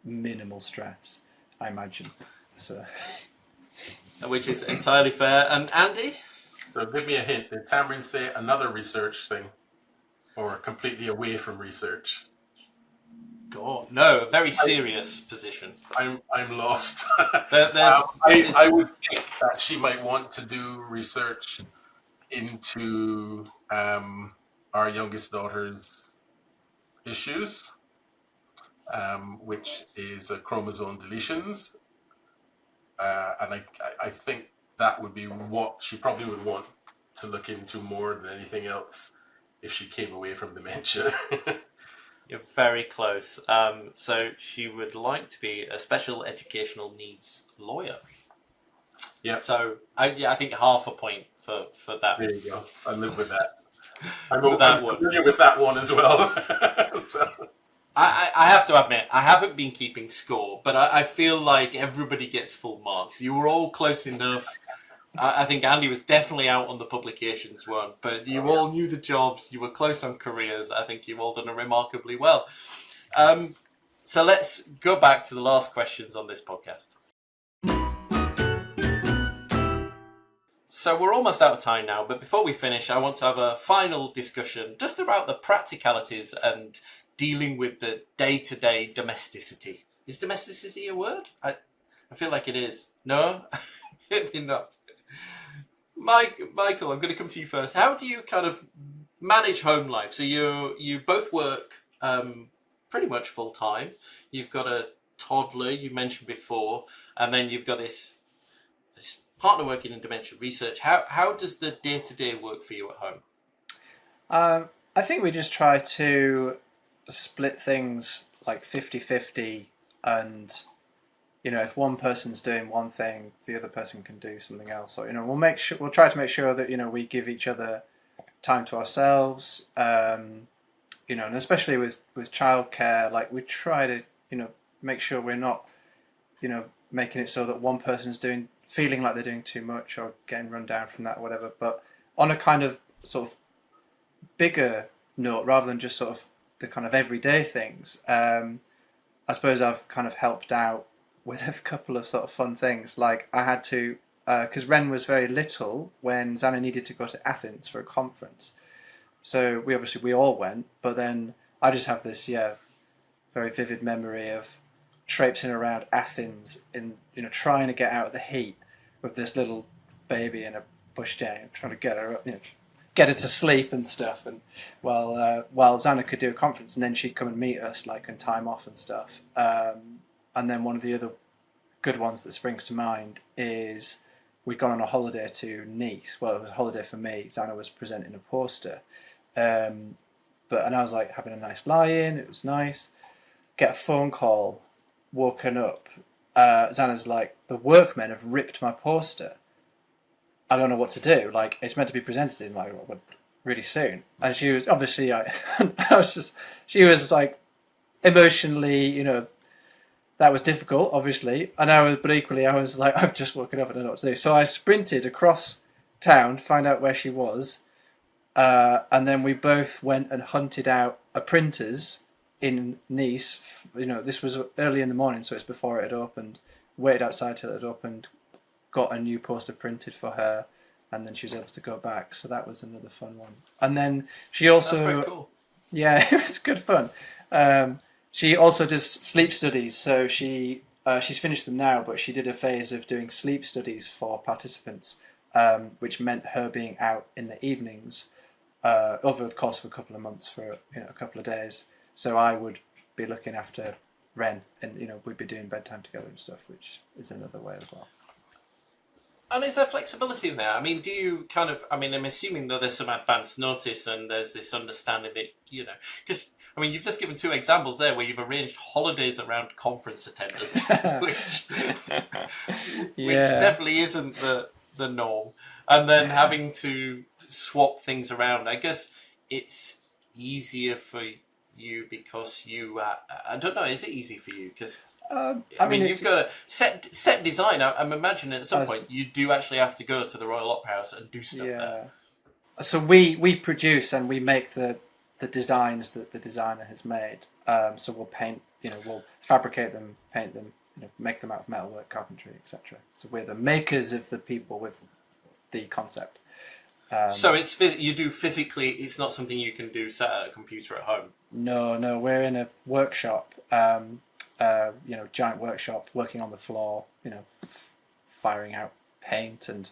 minimal stress. I imagine. So, which is entirely fair. And Andy, So give me a hint. Did Tamryn say another research thing, or completely away from research? God, no, a very serious position. I'm lost. There's I would think that she might want to do research into our youngest daughter's issues, which is chromosome deletions, and I think that would be what she probably would want to look into more than anything else if she came away from dementia. You're very close. So she would like to be a special educational needs lawyer. Yeah. So I think half a point for that. There you go. I live with that. I'm familiar with that one as well. So. I have to admit, I haven't been keeping score, but I feel like everybody gets full marks. You were all close enough. I think Andy was definitely out on the publications one, but you all knew the jobs. You were close on careers. I think you've all done remarkably well. So let's go back to the last questions on this podcast. So we're almost out of time now, but before we finish, I want to have a final discussion just about the practicalities and dealing with the day-to-day domesticity. Is domesticity a word? I feel like it is. No? Maybe not. Michael, I'm going to come to you first. How do you kind of manage home life? So you both work pretty much full time. You've got a toddler you mentioned before, and then you've got this partner working in dementia research. How does the day-to-day work for you at home? I think we just try to split things like 50-50, and if one person's doing one thing, the other person can do something else. Or we'll try to make sure that we give each other time to ourselves. And especially with childcare, like we try to make sure we're not making it so that one person's feeling like they're doing too much or getting run down from that or whatever. But on a kind of sort of bigger note, rather than just sort of the kind of everyday things, I suppose I've kind of helped out with a couple of sort of fun things. Like I had to, because Ren was very little when Xana needed to go to Athens for a conference. So we all went, but then I just have this very vivid memory of traipsing around Athens in trying to get out of the heat with this little baby in a pushchair, trying to get her up, get her to sleep and stuff. And while Xana could do a conference, and then she'd come and meet us like on time off and stuff. And then one of the other good ones that springs to mind is we'd gone on a holiday to Nice. Well, it was a holiday for me. Xana was presenting a poster. And I was like having a nice lie-in. It was nice. Get a phone call, woken up. Xana's like, the workmen have ripped my poster. I don't know what to do. Like, it's meant to be presented in like really soon. And she was obviously, she was like emotionally, that was difficult, obviously. But equally, I was like, I've just woken up, I don't know what to do. So I sprinted across town to find out where she was. And then we both went and hunted out a printers in Nice. This was early in the morning, so it's before it had opened. Waited outside till it had opened, got a new poster printed for her, and then she was able to go back. So that was another fun one. And then she also... That's very cool. Yeah, it was good fun. She also does sleep studies, so she's finished them now, but she did a phase of doing sleep studies for participants, which meant her being out in the evenings over the course of a couple of months for a couple of days. So I would be looking after Ren, and we'd be doing bedtime together and stuff, which is another way as well. And is there flexibility in there? I mean, do you kind of... I mean, I'm assuming that there's some advance notice and there's this understanding that, because, I mean, you've just given two examples there where you've arranged holidays around conference attendance, which definitely isn't the norm. And then having to swap things around. I guess it's easier for you because you... I don't know, is it easy for you? Because... I mean, you've got a set design. I'm imagining at some point you do actually have to go to the Royal Opera House and do stuff there. So we produce and we make the designs that the designer has made. So we'll paint, we'll fabricate them, paint them, make them out of metalwork, carpentry, etc. So we're the makers of the people with the concept. So you do physically. It's not something you can do sat at a computer at home. No, we're in a workshop. Giant workshop, working on the floor, firing out paint and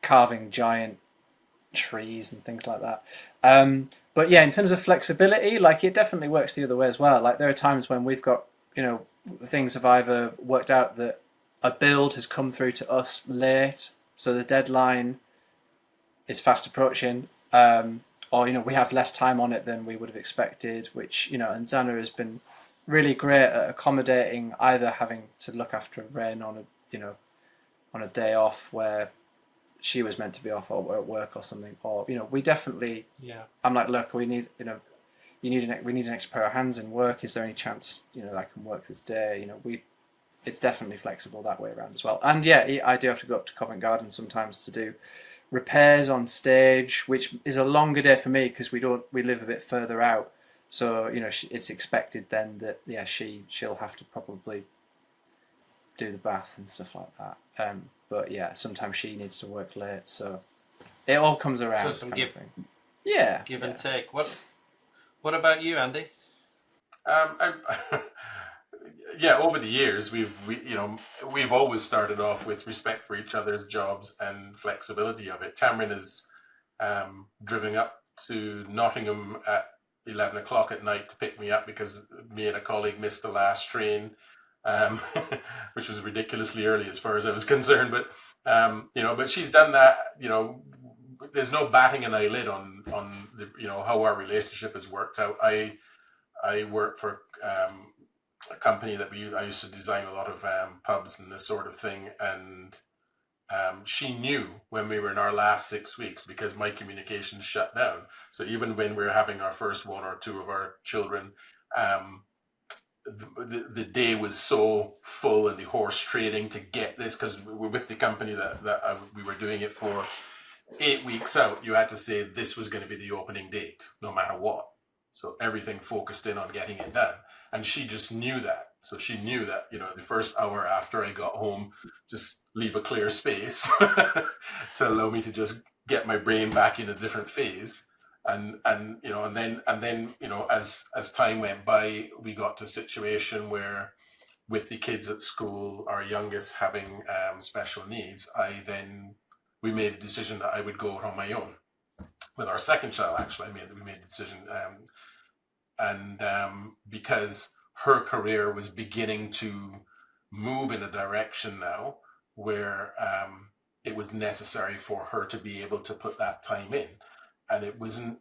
carving giant trees and things like that. But yeah, in terms of flexibility, like it definitely works the other way as well. Like there are times when we've got, things have either worked out that a build has come through to us late, so the deadline is fast approaching, or we have less time on it than we would have expected, which, and Xana has been really great at accommodating either having to look after Ren on a day off where she was meant to be off or at work or something, or we definitely I'm like, look, we need we need an extra pair of hands in work. Is there any chance I can work this day? It's definitely flexible that way around as well. And I do have to go up to Covent Garden sometimes to do repairs on stage, which is a longer day for me because we live a bit further out. So it's expected then that she'll have to probably do the bath and stuff like that. But sometimes she needs to work late, so it all comes around. So some give and take. What about you, Andy? Yeah, over the years, we've always started off with respect for each other's jobs and flexibility of it. Tamrin is driven up to Nottingham at 11 o'clock at night to pick me up because me and a colleague missed the last train, um, which was ridiculously early as far as I was concerned. But she's done that. There's no batting an eyelid on how our relationship has worked out. I work for a company that I used to design a lot of pubs and this sort of thing, and she knew when we were in our last 6 weeks because my communications shut down. So even when we were having our first one or two of our children, the day was so full and the horse trading to get this, because we're with the company that we were doing it for 8 weeks out. You had to say this was going to be the opening date no matter what. So everything focused in on getting it done. And she just knew that. So she knew that, the first hour after I got home, just leave a clear space to allow me to just get my brain back in a different phase. As time went by, we got to a situation where with the kids at school, our youngest having special needs, we made a decision that I would go out on my own. With our second child, actually, we made the decision, because her career was beginning to move in a direction now where it was necessary for her to be able to put that time in, and it wasn't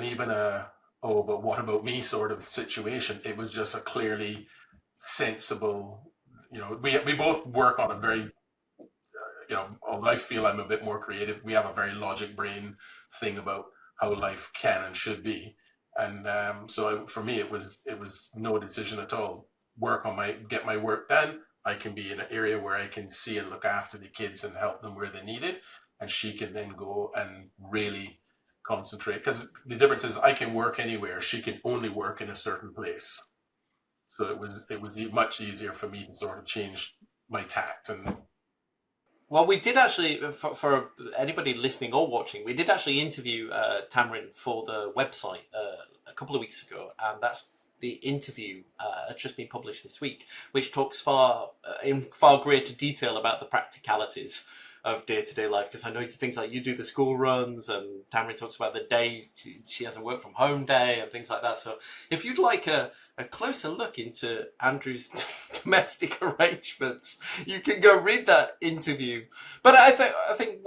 even a but what about me sort of situation. It was just a clearly sensible. We both work on a very although I feel I'm a bit more creative, we have a very logic brain thing about how life can and should be. And so for me, it was no decision at all. Get my work done. I can be in an area where I can see and look after the kids and help them where they need it, and she can then go and really concentrate. Because the difference is, I can work anywhere. She can only work in a certain place. So it was much easier for me to sort of change my tact. And Well, we did actually, for anybody listening or watching, we did actually interview Tamrin for the website a couple of weeks ago, and that's the interview has just been published this week, which talks in far greater detail about the practicalities of day-to-day life, because I know things like you do the school runs, and Tamrin talks about the day she has a work from home day and things like that. So if you'd like a closer look into Andrew's domestic arrangements, you can go read that interview. But I think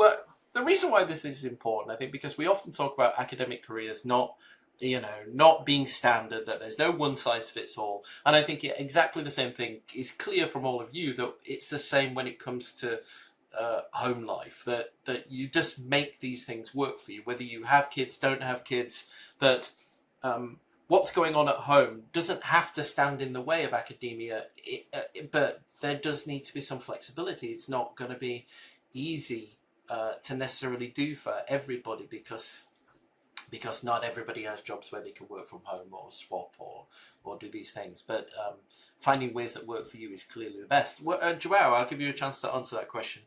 the reason why this is important, I think, because we often talk about academic careers not being standard, that there's no one size fits all. And I think exactly the same thing is clear from all of you, that it's the same when it comes to home life, that you just make these things work for you, whether you have kids, don't have kids, that what's going on at home doesn't have to stand in the way of academia, but there does need to be some flexibility. It's not going to be easy to necessarily do for everybody, because not everybody has jobs where they can work from home or swap or do these things. But finding ways that work for you is clearly the best. Joao, I'll give you a chance to answer that question.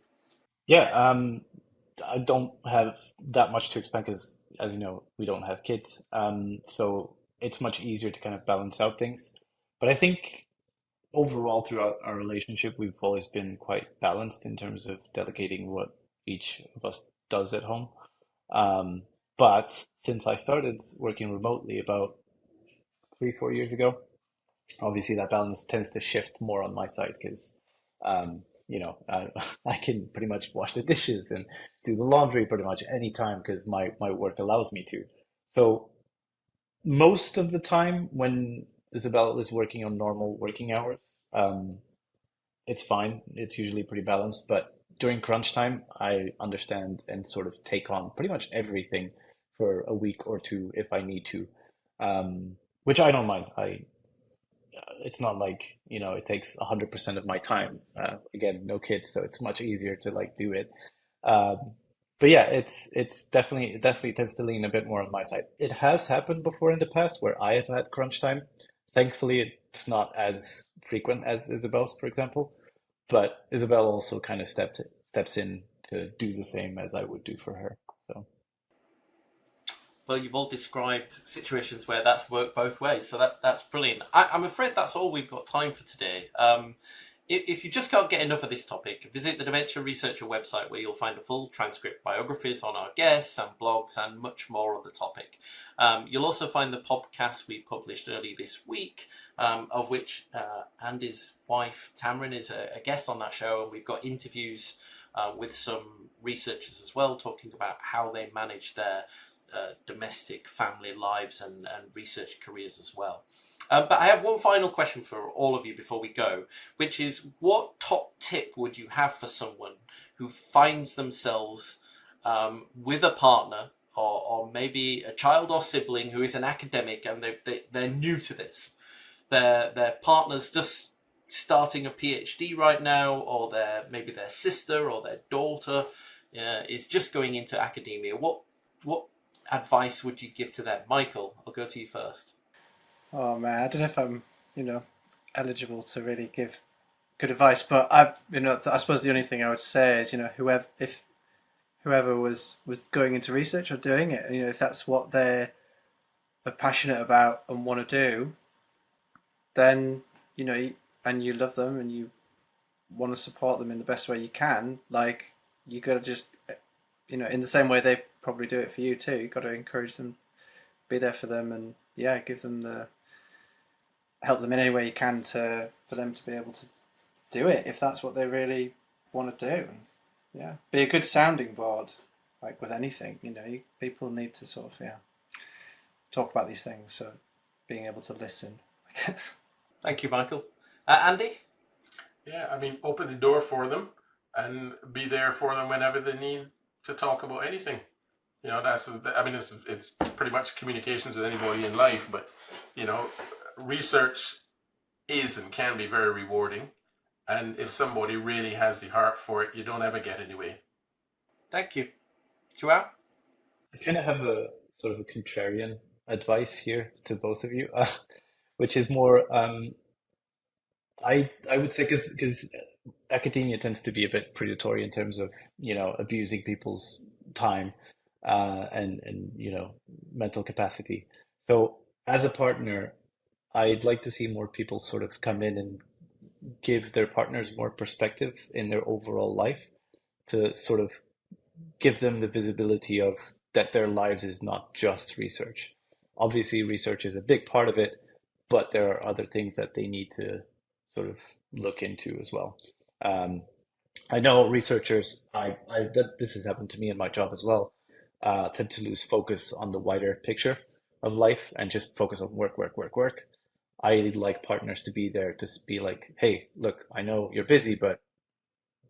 Yeah, I don't have that much to expect because, as you know, we don't have kids. So it's much easier to kind of balance out things. But I think overall throughout our relationship, we've always been quite balanced in terms of delegating what each of us does at home. But since I started working remotely about 3, 4 years ago, obviously that balance tends to shift more on my side because, I can pretty much wash the dishes and do the laundry pretty much any time because my work allows me to. So most of the time when Isabel is working on normal working hours, um, it's fine. It's usually pretty balanced. But during crunch time, I understand and sort of take on pretty much everything for a week or two if I need to, which I don't mind. It's not like, it takes 100% of my time. Again, no kids, so it's much easier to like do it. Um, but yeah, it's definitely it definitely tends to lean a bit more on my side. It has happened before in the past where I have had crunch time. Thankfully, it's not as frequent as Isabel's, for example. But Isabel also kind of steps in to do the same as I would do for her. So well, you've all described situations where that's worked both ways. So that's brilliant. I'm afraid that's all we've got time for today. If you just can't get enough of this topic, visit the Dementia Researcher website where you'll find a full transcript, biographies on our guests and blogs and much more on the topic. You'll also find the podcast we published early this week, of which Andy's wife, Tammaryn, is a guest on that show. And we've got interviews with some researchers as well, talking about how they manage their domestic family lives and research careers as well. But I have one final question for all of you before we go, which is, what top tip would you have for someone who finds themselves with a partner or maybe a child or sibling who is an academic and they're new to this? Their partner's just starting a PhD right now, or maybe their sister or their daughter is just going into academia. What advice would you give to them? Michael, I'll go to you first. Oh man, I don't know if I'm, eligible to really give good advice, but I suppose the only thing I would say is, whoever was going into research or doing it, if that's what they're passionate about and want to do, then, and you love them and you want to support them in the best way you can, like, you got to just, in the same way they probably do it for you too, you got to encourage them, be there for them, and give them help them in any way you can for them to be able to do it if that's what they really want to do. And, be a good sounding board, like with anything. People need to sort of talk about these things. So being able to listen, I guess. Thank you, Michael. Andy? Yeah, I mean, open the door for them and be there for them whenever they need to talk about anything. It's pretty much communications with anybody in life, but, research is and can be very rewarding. And if somebody really has the heart for it, you don't ever get anyway. Thank you. Joao? I kind of have a sort of a contrarian advice here to both of you, which is more, I would say, because academia tends to be a bit predatory in terms of, abusing people's time and mental capacity. So as a partner, I'd like to see more people sort of come in and give their partners more perspective in their overall life, to sort of give them the visibility of that their lives is not just research. Obviously, research is a big part of it, but there are other things that they need to sort of look into as well. I know researchers, this has happened to me in my job as well, tend to lose focus on the wider picture of life and just focus on work. I'd like partners to be there to be like, hey, look, I know you're busy, but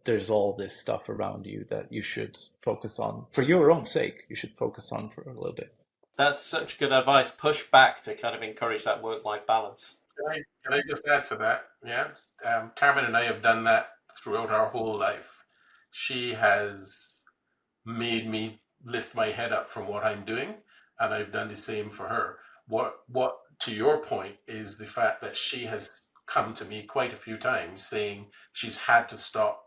there's all this stuff around you that you should focus on for your own sake. You should focus on for a little bit. That's such good advice. Push back to kind of encourage that work-life balance. Can I just add to that? Yeah. Tammaryn and I have done that throughout our whole life. She has made me lift my head up from what I'm doing, and I've done the same for her. What to your point is the fact that she has come to me quite a few times saying she's had to stop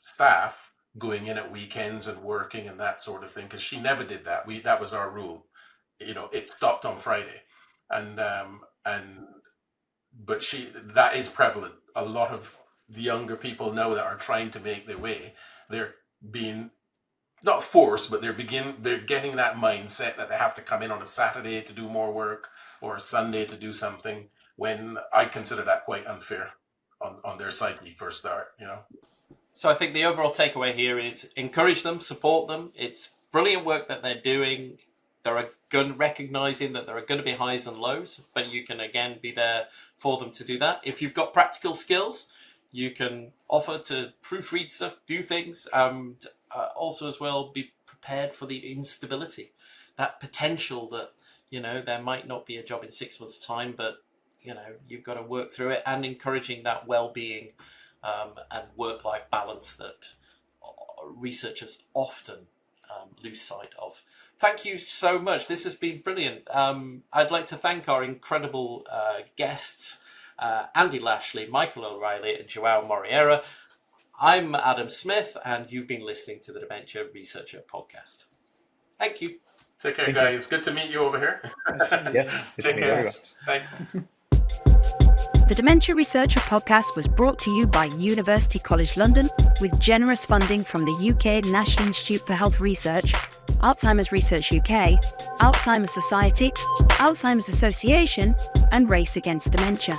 staff going in at weekends and working and that sort of thing, because she never did that. That was our rule. It stopped on Friday, but that is prevalent. A lot of the younger people now that are trying to make their way, they're being not forced, but they're getting that mindset that they have to come in on a Saturday to do more work or a Sunday to do something, when I consider that quite unfair on their psyche for a start, So I think the overall takeaway here is encourage them, support them. It's brilliant work that they're doing. Recognizing that there are going to be highs and lows, but you can again be there for them to do that. If you've got practical skills, you can offer to proofread stuff, do things, and also as well be prepared for the instability, that potential that there might not be a job in 6 months' time, but you've got to work through it, and encouraging that well-being and work-life balance that researchers often lose sight of. Thank you so much. This has been brilliant. I'd like to thank our incredible guests, Andy Lashley, Michael O'Reilly, and Joao Moriera. I'm Adam Smith, and you've been listening to the Dementia Researcher podcast. Thank you. Take care, Thank you. guys. Good to meet you over here. Yeah, it's Take me, care. everyone. Thanks. The Dementia Researcher podcast was brought to you by University College London with generous funding from the UK National Institute for Health Research, Alzheimer's Research UK, Alzheimer's Society, Alzheimer's Association, and Race Against Dementia.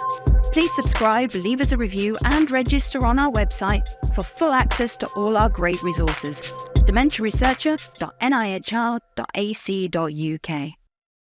Please subscribe, leave us a review, and register on our website for full access to all our great resources. dementiaresearcher.nihr.ac.uk